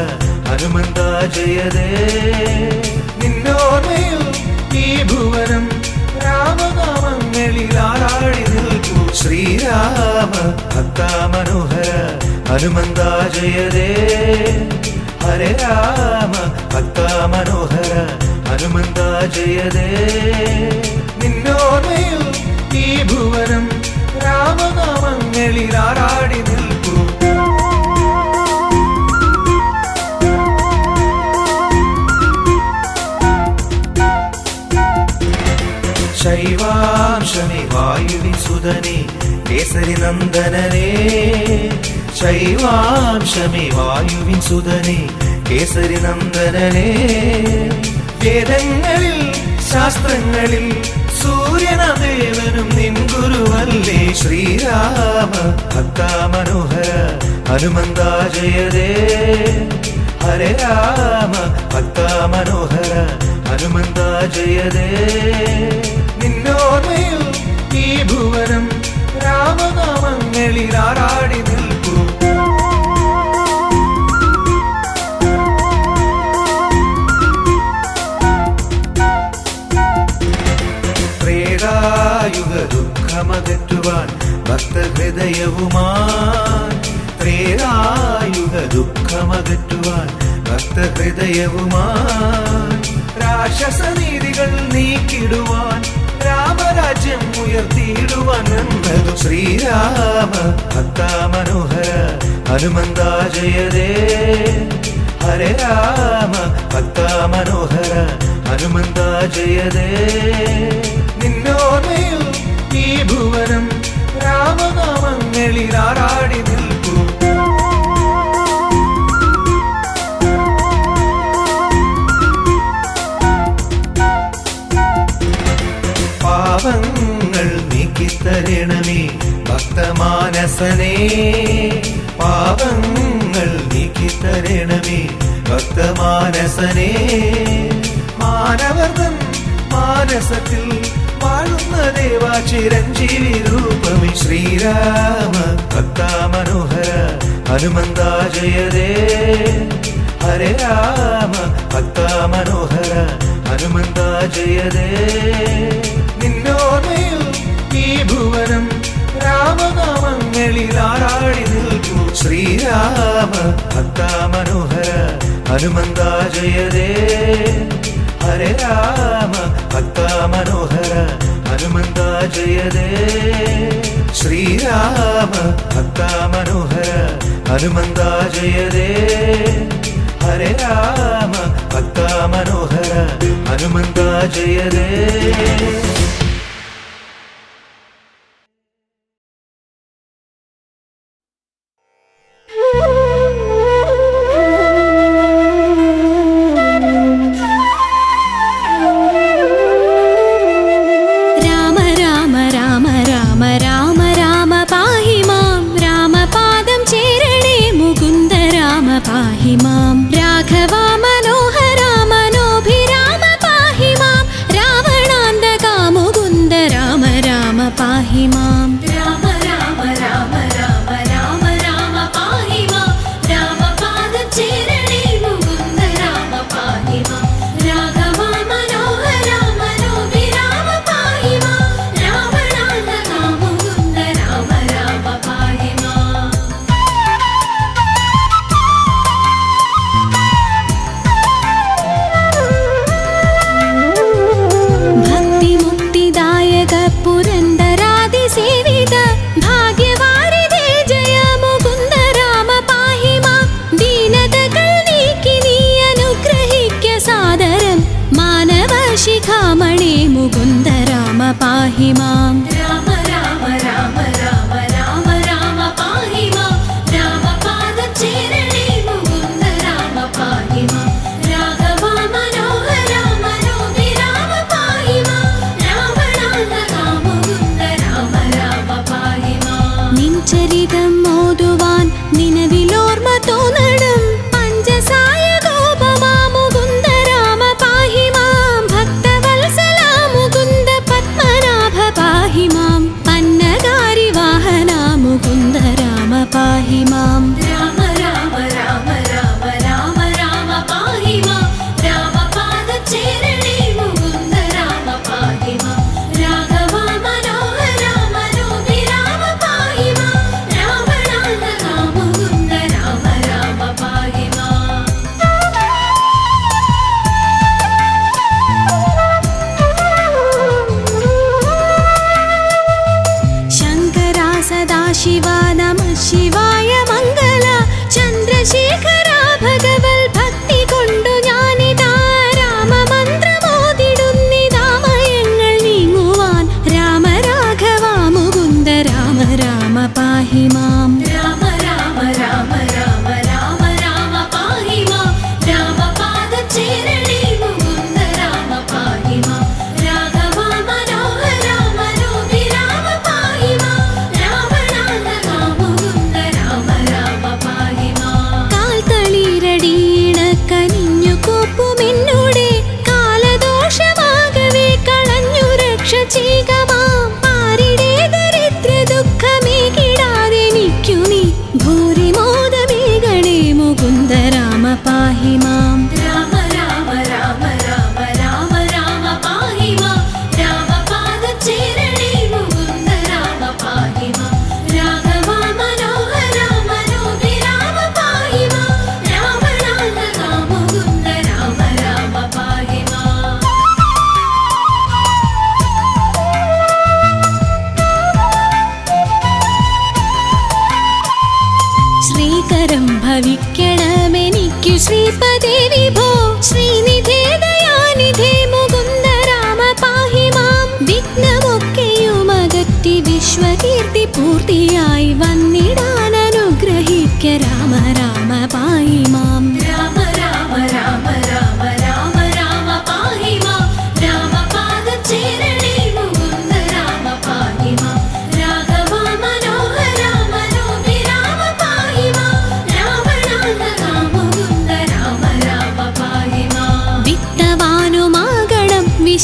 ഹനുമന്ത ജയതേ. നിന്നോർമ്മയിൽ ഈ ഭുവനം രാമനാമങ്ങളിൽ ആറാടി നിൽക്കൂ. ശ്രീരാമ ഭക്താ മനോഹര ഹനുമന്ത ജയതേ. ഹരേ രാമ ഭക്താ മനോഹര ഹനുമന്ത ജയതേ. നിന്നോർമ്മയിൽ ഈ ഭുവനം രാമനാമങ്ങളിൽ ആറാടി നിൽക്കൂ. ശൈവാംശമേ വായുവിൻ സുതനേ കേസരി നന്ദനനേ. ശൈവാംശമേ വായുവിൻ സുതനേ കേസരി നന്ദനനേ. വേദങ്ങളിൽ ശാസ്ത്രങ്ങളിൽ സൂര്യനാം ദേവനും നിൻ ഗുരുവല്ലേ ശ്രീരാമ ഭക്ത മനോഹര ഹനുമന്ത ജയതേ ഹരേ രാമ ഭക്ത മനോഹര ഹനുമന്ത ജയതേ നിന്നോർമ്മയിൽ ഈ ഭുവനം രാമനാമങ്ങളിൽ ആറാടി നിൽക്കൂ ത്രേതായുഗ ദുഃഖമകറ്റുവാൻ ഭക്തഹൃദയവുമായി ത്രേതായുഗ ദുഃഖമകറ്റുവാൻ ഭക്തഹൃദയവുമായി രാക്ഷസനീതികൾ നീക്കിടുവാൻ രാമരാജ്യം ഉയർത്തിയിടുവാൻ വന്നത് ശ്രീരാമ ഭക്ത മനോഹര ഹനുമന്ത ജയതേ ഹരേ രാമ ഭക്ത മനോഹര ഹനുമന്ത ജയതേ നിന്നോർമ്മയിൽ ഈ ഭുവനം രാമനാമങ്ങളിൽ ആറാടി നിൽക്കൂ പാപങ്ങൾ നീക്കിത്തരണമേ ഭക്തമാനസനേ പാപങ്ങൾ നീക്കിത്തരണമേ ഭക്തമാനസനേ മാനവർദ്ധൻ മാനസത്തിൽ വാഴുന്ന ദേവാ ചിരഞ്ജീവി രൂപമേ ശ്രീരാമ ഭക്ത മനോഹര ഹനുമന്ത ജയതേ ഹരേ രാമ ഭക്ത മനോഹര ഹനുമന്ത ജയതേ നിന്നോർമ്മയിൽ ഈ ഭുവനം രാമനാമങ്ങളിൽ ആറാടി നിൽക്കൂ ശ്രീരാമ ഭക്ത മനോഹര ഹനുമന്ത ജയതേ ഹരേ രാമ ഭക്ത മനോഹര ഹനുമന്ത ജയതേ ശ്രീരാമ ഭക്ത മനോഹര ഹനുമന്ത ജയതേ ഹരേ രാമ ഭക്ത മനോഹര ഹനുമന്ത ജയതേ पाहि मां राघवा मनोहरा मनोभिराम पाहि मां रावणान्तका मुकुन्द राम राम पाहि मां राम राम राम राम राम राम पाहि मां रामपादचरणे मुकुन्द राम पाहि मां राघवा मनोहरा मनोभिराम पाहि मां रावणान्तका मुकुन्द राम राम पाहि मां सेवित भाग्यवारिदे जय मुकुन्द राम पाहि मां दीनतकल नीकि नी अनुग्रहिक्य सादरं मानव शिखामणि मुकुन्द राम पाहि मां राम राम राम राम राम राम पाहि मां रामपादचरणे मुकुन्द राम पाहि मां राघवा मनोहरा मनोभिराम पाहि मां रावणान्तका मुकुन्द राम राम पाहि मां निञ्चरितं मोदुवान् निनविलोर्म तोनडं पञ्चसाय गोपमा मुकुन्द राम पाहि मां भक्तवत्सला मुकुन्द पद्मनाभ पाहि मां पन्नगारि वाहना मुकुन्द राम पाहि मां राम राम राम राम राम राम पाहि मां रामपादचरणे मुकुन्द राम पाहि मां राघवा मनोहरा मनोभिराम पाहि मां रावणान्तका मुकुन्द राम राम पाहि मां शङ्करा सदाशिवा नमः शिवाय मङ्गला चन्द्रशेखरा भगवल् भक्ति कोण्डु ज्ञानिदा राममन्त्रमोदिडुन्निदामयङ्गळ नीങ്ങുവാൻ राम राघवा मुकुन्द राम राम पाहि मां राम राम राम राम राम राम पाहि मां रामपादचरणे मुकुन्द राम पाहि मां राघवा मनोहरा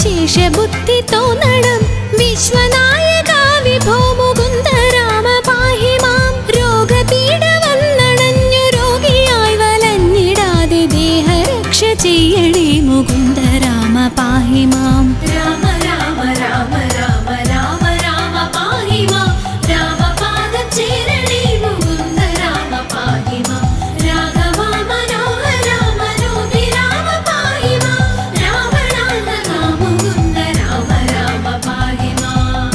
ശേഷബുദ്ധി തോന്നണം വിശ്വനായക വിഭോ മുകുന്ദ രാമ പാഹി മാം രോഗപീഡ വന്നണഞ്ഞു രോഗിയായി വലഞ്ഞിടാതെ ദേഹരക്ഷ ചെയ്യണേ മുകുന്ദ രാമ പാഹി മാം രാമ രാമ രാമ രാമ രാമ രാമ പാഹി മാം രാമപാദം ചേരണേ മുകുന്ദ രാമ പാഹി മാം രാഘവ മനോഹര മനോഭിരാമ പാഹി മാം രാവണാന്തക മുകുന്ദ രാമ രാമ പാഹി മാം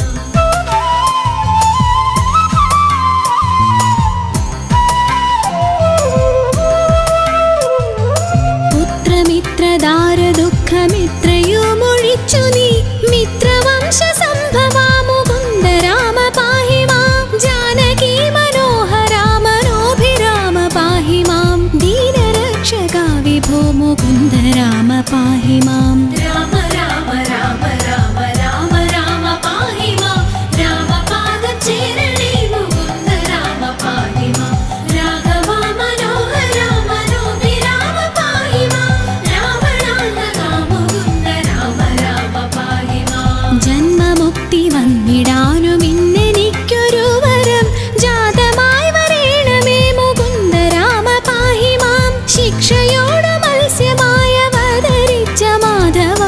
പുത്രമിത്രദാര ദുഃഖമിത്രയുമൊഴിച്ചു നീ മിത്രവംശ സംഭവാ മുകുന്ദ രാമ പാഹി മാം ജാനകി മനോഹരാ മനോഭിരാമ പാഹി മാം ദീനരക്ഷക വിഭോ മുകുന്ദ രാമ പാഹി മാം രാമ രാമ രാമ രാമ രാമ രാമ പാഹി മാം രാമപാദം ചേരണേ മുകുന്ദ രാമ പാഹി മാം രാഘവ മനോഹര മനോഭിരാമ പാഹി മാം രാവണാന്തക മുകുന്ദ രാമ രാമ പാഹി മാം ജന്മമുക്തി വന്നിടാനും ഇന്നെനിക്കൊരു വരം ജാതമായി വരേണമേ മുകുന്ദ രാമ പാഹി മാം ശിക്ഷയോട് മത്സ്യമായ അവതരിച്ച മാധവ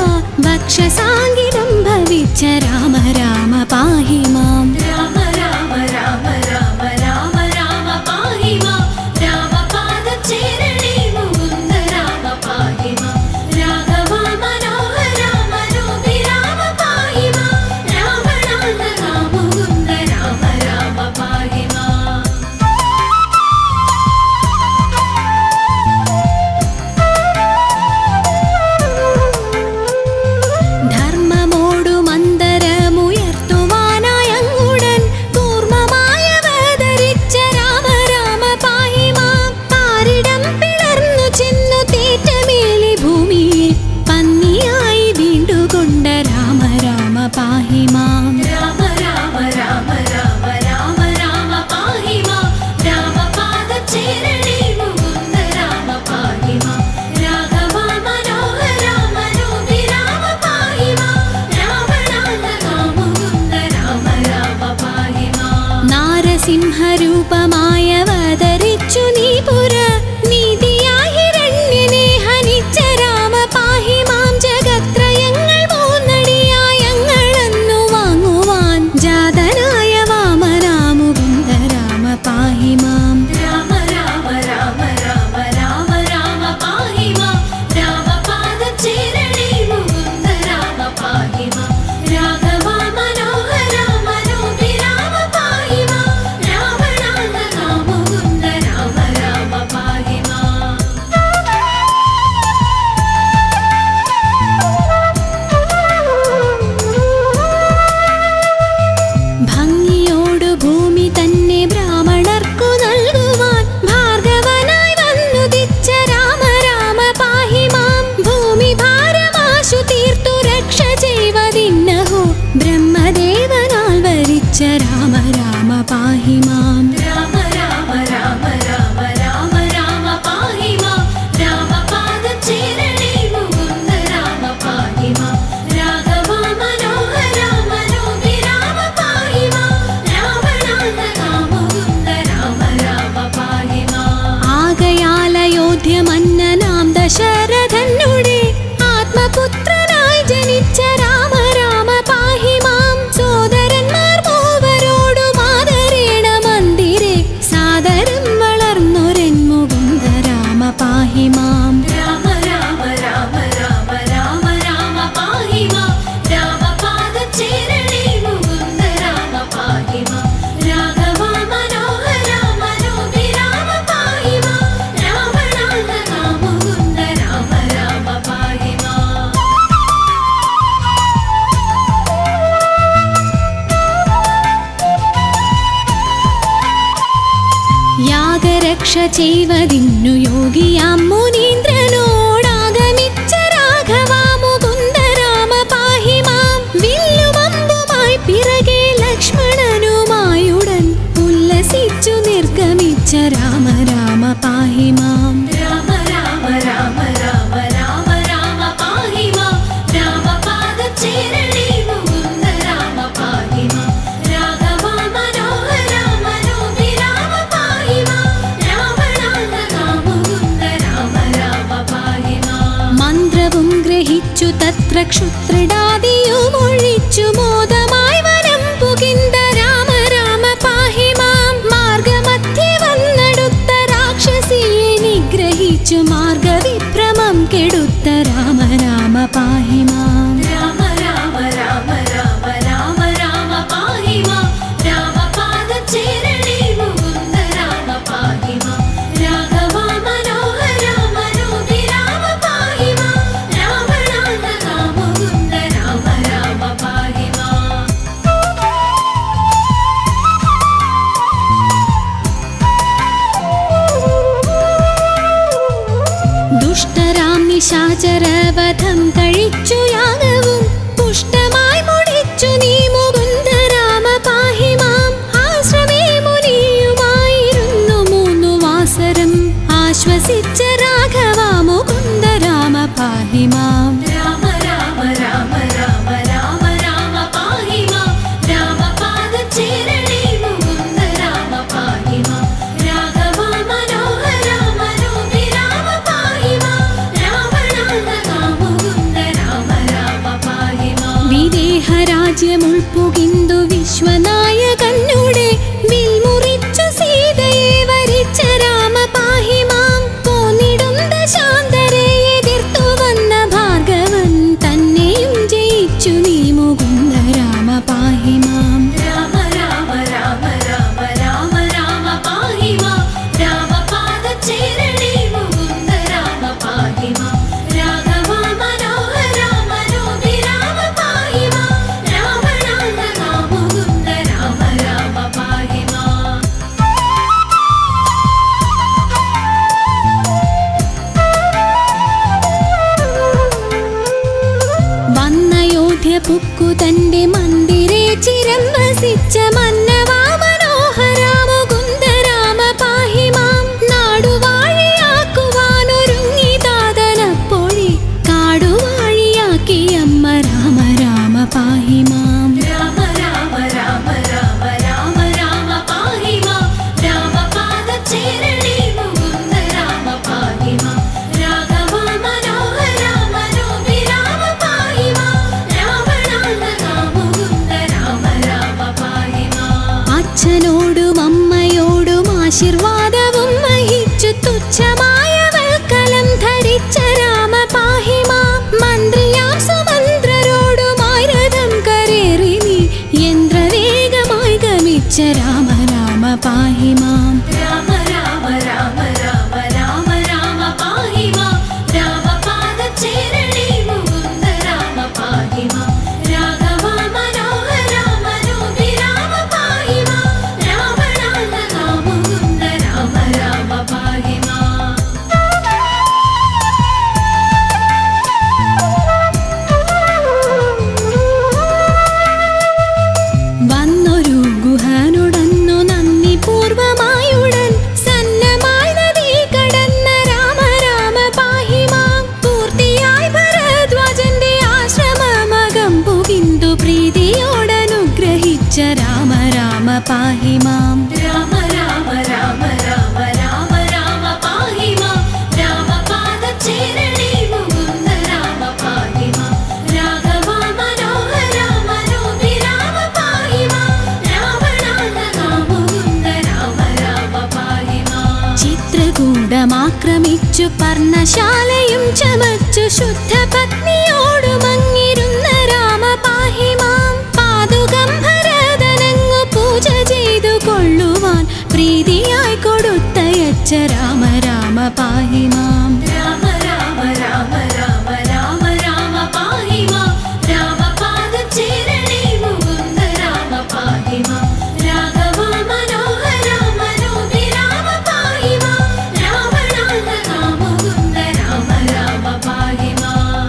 ഭക്ഷസാങ്കിതം ഭവിച്ച രാമ രാമ പാഹി മാം രാമ രാമ രാമ രാമ രാമ രാമ പാഹി മാം രാമപാദം ചേരണേ മുകുന്ദ രാമ പാഹി മാം രാഘവ മനോഹര മനോഭിരാമ പാഹി മാം രാവണാന്തക മുകുന്ദ രാമ രാമ പാഹി മാം ധർമ്മമോടു മന്ദരമുയർത്തുവാനായങ്ങുടൻ കൂർമ്മമായ അവതരിച്ച രാമ രാമ പാഹി മാം പാരിടം പിളർന്നു ചെന്നു തേറ്റമേലി ഭൂമിയെ പന്നിയായി വീണ്ടുകൊണ്ട രാമ രാമ പാഹി മാം രാമ രാമ രാമ രാമ രാമ രാമ പാഹി മാം രാമപാദം ചേരണേ മുകുന്ദ രാമ പാഹി മാം രാഘവ മനോഹര മനോഭിരാമ പാഹി മാം രാവണാന്തക മുകുന്ദ രാമ രാമ പാഹി മാം നാരസിംഹരൂപമായ അവതരിച്ചു നീ പുര നീതിയായി ഹിരണ്യനെ ഹനിച്ച രാമ പാഹി മാം ജഗത്രയങ്ങൾ മൂന്നടിയായങ്ങളെന്നു വാങ്ങുവാൻ ജാതനായ വാമനാ മുകുന്ദ രാമ പാഹി മാം രാമ രാമ രാമ രാമ രാമ രാമ പാഹി മാം രാമപാദം ചേരണേ മുകുന്ദ രാമ പാഹി മാം രാഘവ മനോഹര മനോഭിരാമ പാഹി മാം രാവണാന്തക മുകുന്ദ രാമ രാമ പാഹി മാം ഭംഗിയോടു ഭൂമി തന്നെ ബ്രാഹ്മണർക്കു നൽകുവാൻ ഭാർഗവനായി വന്നുദിച്ച രാമ രാമ പാഹി മാം ഭൂമി ഭാരമാശു തീർത്തു രക്ഷ ചെയ്വതിന്നഹോ ബ്രഹ്മദേവനാൽ വരിച്ച രാമ രാമ പാഹി മാം രാമ രാമ രാമ രാമ രാമ രാമ പാഹി മാം രാമപാദം ചേരണേ മുകുന്ദ രാമ പാഹി മാം രാഘവ മനോഹര മനോഭിരാമ പാഹി മാം രാവണാന്തക മുകുന്ദ രാമ രാമ പാഹി മാം ആകയാൽ അയോധ്യ മന്നനാം ദശരഥനുടെ ആത്മപുത്രനായി ജനിച്ച രാമ രാമ പാഹി മാം സോദരന്മാർ മൂവരോടും ആദരേണ മന്ദിരെ സാദരം വളർന്നൊരൻ മുകുന്ദ രാമ പാഹി മാം രാമ രാമ രാമ രാമ രാമ രാമ പാഹി മാം രാമപാദം ചേരണേ മുകുന്ദ രാമ പാഹി മാം രാഘവ മനോഹര മനോഭിരാമ പാഹി മാം രാവണാന്തക മുകുന്ദ രാമ രാമ പാഹി മാം യാഗരക്ഷ ചെയ്വതിന്നു യോഗിയാം മുനീന്ദ്രനോടാഗമിച്ച രാഘവ മുകുന്ദ രാമ പാഹി മാം വില്ലുമമ്പുമായി പിറകെ ലക്ഷ്മണനുമായുടൻ ഉല്ലസിച്ചു നിർഗമിച്ച രാമ രാമ പാഹി മാം രാമ രാമ രാമ രാമ രാമ രാമ പാഹി മാം രാമപാദം ഒഴിച്ചു തത്ര ക്ഷുത്രിടാദിയുമൊഴിച്ചു മോദമായി വനം പുകിന്ത രാമ രാമ പാഹി മാം. മാർഗമധ്യേ വന്നെടുത്ത രാക്ഷസിയെ നിഗ്രഹിച്ചു മാർഗവിഭ്രമം കെടുത്ത രാമ രാമ പാഹി മാം. രാമ രാമ രാമ രാമ രാമ രാമ പാഹി മാം. രാമപാദചേരണേ മുകുന്ദ രാമ പാഹി മാം. രാഘവ മനോഹര മനോഭിരാമ പാഹി മാം. രാവണാന്തക മുകുന്ദ രാമ രാമ പാഹി മാം. ദുഷ്ടരാം നിശാചരവധം കഴിച്ചു യാഗവും പുഷ്ടമായി മുടിച്ചു നീ മുകുന്ദ രാമ പാഹി മാം. ആശ്രമേ മുനിയുമായിരുന്നു 3 വാസരം ആശ്വസിച്ച രാഘവ മുകുന്ദ രാമ പാഹി മാം. രാമ രാമ രാമ രാമ രാമ രാമ പാഹി മാം. രാമപാദചേരണേ മുകുന്ദ രാമ പാഹി മാം. രാഘവ മനോഹര മനോഭിരാമ പാഹി മാം. രാവണാന്തക മുകുന്ദ രാമ രാമ പാഹി മാം. വിദേഹരാജ്യമുൾപ്പുകിന്തു വിശ്വനായകനുടെ വിൽമുറിച്ചു സീതയെ വരിച്ച രാമ പാഹി മാം. പോന്നിടും ദശാന്തരെ എതിർത്തു വന്ന ഭാർഗവൻ തന്നെയും ജയിച്ചു നീ മുകുന്ദ രാമ പാഹി മാം. രാമ രാമ രാമ രാമ രാമ രാമ പാഹി മാം. രാമപാദചേരണേ മുകുന്ദ രാമ പാഹി മാം. രാഘവ മനോഹര മനോഭിരാമ പാഹി മാം. രാവണാന്തക മുകുന്ദ രാമ രാമ പാഹി മാം. വന്നയോധ്യ പുക്കു തന്റെ മന്ദിരേ ചിരം വസിച്ച മന്നവാ മനോഹര മുകുന്ദ രാമ പാഹി മാം. നാടുവാഴിയാക്കുവാനൊരുങ്ങി താതനപ്പോഴേ കാടുവാഴിയാക്കി അമ്മ രാമ രാമ പാഹി മാം. രാമ രാമ രാമ രാമ രാമ രാമ പാഹി മാം. രാമപാദചേരണേ മുകുന്ദ രാമ പാഹി മാം. രാഘവ മനോഹര മനോഭിരാമ പാഹി മാം. രാവണാന്തക മുകുന്ദ രാമ രാമ പാഹി മാം. അച്ഛനോടും അമ്മയോടും ആശീർവാദവും വഹിച്ചു തുച്ഛമായ വൽക്കലം ധരിച്ച രാമ പാഹി മാം. മന്ത്രിയാം സുമന്ത്രരോടുമായി രഥം കരേറി നീ യന്ത്രവേഗമായി ഗമിച്ച രാമ രാമ പാഹി മാം. രാമ രാമ രാമ രാമ രാമ രാമ പാഹി മാം. രാമപാദചേരണേ മുകുന്ദ രാമ പാഹി മാം. രാഘവ മനോഹര മനോഭിരാമ പാഹി മാം. രാവണാന്തക മുകുന്ദ രാമ രാമ പാഹി മാം. വന്നൊരു ഗുഹനുടന്നു നന്ദി പൂർവമായുടൻ സന്നമായി നദി കടന്ന രാമ രാമ പാഹി മാം. പൂർത്തിയായി ഭരദ്വാജന്റെ ആശ്രമമകം പുകിന്തു പ്രീതിയോടനുഗ്രഹിച്ച രാമ രാമ പാഹി മാം. രാമ രാമ രാമ രാമ രാമ രാമ പാഹി മാം. രാമപാദചേരണേ മുകുന്ദ രാമ പാഹി മാം. രാഘവ മനോഹര മനോഭിരാമ പാഹി മാം. രാവണാന്തക മുകുന്ദ രാമ രാമ പാഹി മാം. ചിത്രകൂടമാക്രമിച്ചു പർണശാലയും ചമച്ചു ശുദ്ധ പത്നിയോടുമങ്ങിരുന്ന രാമ പാഹി മാം. പാതുകം ഭരതനങ്ങു പൂജ ചെയ്തു കൊള്ളുവാൻ പ്രീതിയായി കൊടുത്തയച്ച രാമ രാമ പാഹി മാം. രാമ രാമ രാമ രാമ രാമ രാമ പാഹി മാം. രാമപാദചേരണേ മുകുന്ദ രാമ പാഹി മാം. രാഘവ മനോഹര മനോഭിരാമ പാഹി മാം. രാവണാന്തക മുകുന്ദ രാമ രാമ പാഹി മാം.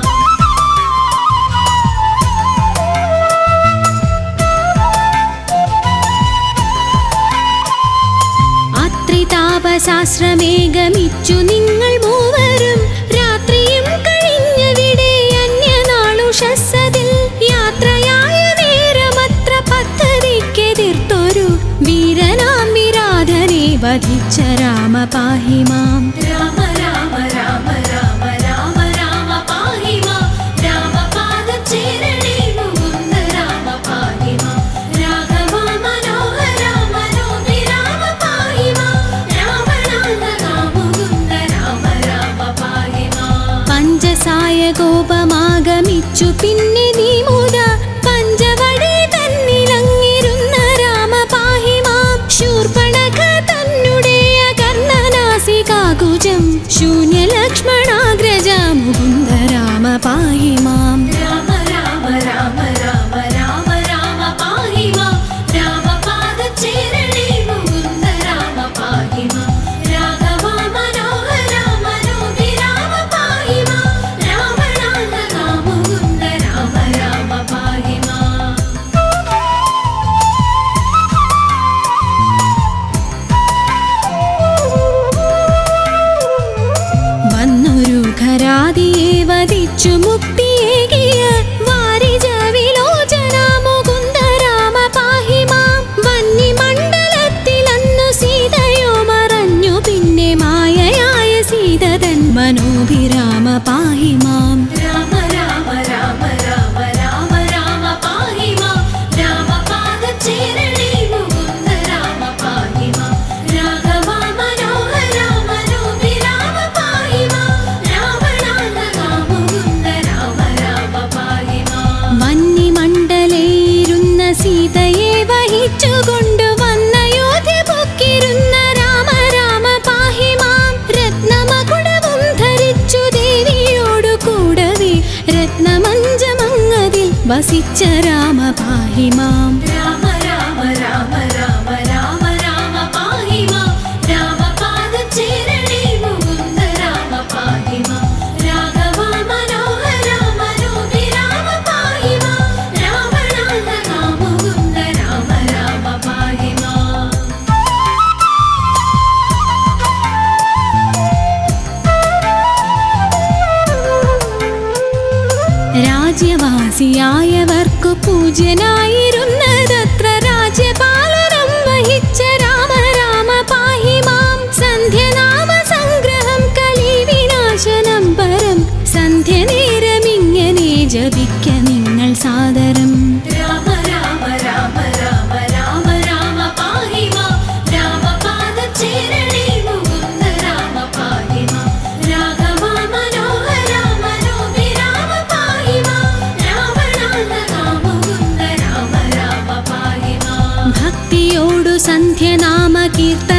അത്രിതാപശാസ്ത്രമേ ഗമിച്ചു നിങ്ങൾ മൂവരും രാത്രിയും കഴിഞ്ഞവിടെ അന്യനാളുഷസ്സതിൽ യാത്രയായ നേരമത്ര പദ്ധതിക്കെതിർത്തൊരു വീരനാം വിരാധനെ വധിച്ച രാമ പാഹി മാം. രാമ രാമ രാമ രാമ രാമ രാമ പാഹി മാം. രാമ മഞ്ജസായ കോപമാഗമിച്ചു പിന്നെ നീ മുത പഞ്ചവടി തന്നിലങ്ങിരുന്ന രാമ പാഹി മാം ശൂർപ്പണഖ തന്നെ കർണനാസികാകുജം ശൂന്യലക്ഷ്മണാഗ്രജ മുകുന്ദ രാമ പാഹി മാം രാമ രാമ രാമ രാമ രാമ രാമ പാഹി മാം രാമപാദചേരണേ മുകുന്ദ രാമ പാഹി മാം രാഘവ മനോഹര മനോഭിരാമ പാഹി മാം രാവണാന്തക മുകുന്ദ രാമ രാമ പാഹി മാം വന്നൊരു ഖരാദിയെ വധിച്ചു മുക്തിയേകിയ വാരിജ വിലോചന മുകുന്ദ രാമ പാഹി മാം വന്യമണ്ഡലത്തിലന്നു സീതയോ മറഞ്ഞു പിന്നെ മായയായ സീതതൻ മനോഭിരാമ പാഹി മാം രാമ രാമ രാമ രാമ രാമ രാമ പാഹി മാം രാമപാദചേരണേ മുകുന്ദ രാമ പാഹി മാം രാഘവ മനോഹര മനോഭിരാമ പാഹി മാം രാവണാന്തക മുകുന്ദ രാമ രാമ പാഹി മാം വന്യമണ്ഡലയിരുന്ന സീതയെ വഹിച്ചുകൊണ്ടുവന്ന യോധ്യ പൊക്കിരുന്ന രാമ രാമ പാഹി മാം രത്നമകുടവും ധരിച്ചു ദേവിയോടു കൂടവേ രത്നമഞ്ചമങ്ങതിൽ വസിച്ച രാമ പാഹി മാം രാമ രാമ രാമ രാമ രാമ രാമ പാഹി മാം രാമപാദചേരണേ മുകുന്ദ രാമ പാഹി മാം രാഘവ മനോഹര മനോഭിരാമ പാഹി മാം രാവണാന്തക മുകുന്ദ രാമ രാമ പാഹി മാം രാജ്യവാസിയായവർക്കു പൂജ്യനായിരുന്നതത്ര രാജ്യപാലനം വഹിച്ച രാമ രാമ പാഹി മാം സന്ധ്യനാമ സംഗ്രഹം കലിവിനാശനം പരം സന്ധ്യനേരമിങ്ങനെ ജപിക്ക നിങ്ങൾ സാദരം രാമ രാമ രാമ രാമ രാമ രാമ പാഹി മാം രാമപാദചേരണേ മുകുന്ദ രാമ പാഹി മാം രാഘവ മനോഹര മനോഭിരാമ പാഹി മാം രാവണാന്തക മുകുന്ദ രാമ രാമ പാഹി മാം ഭക്തിയോടു സന്ധ്യനാമ കീർത്തന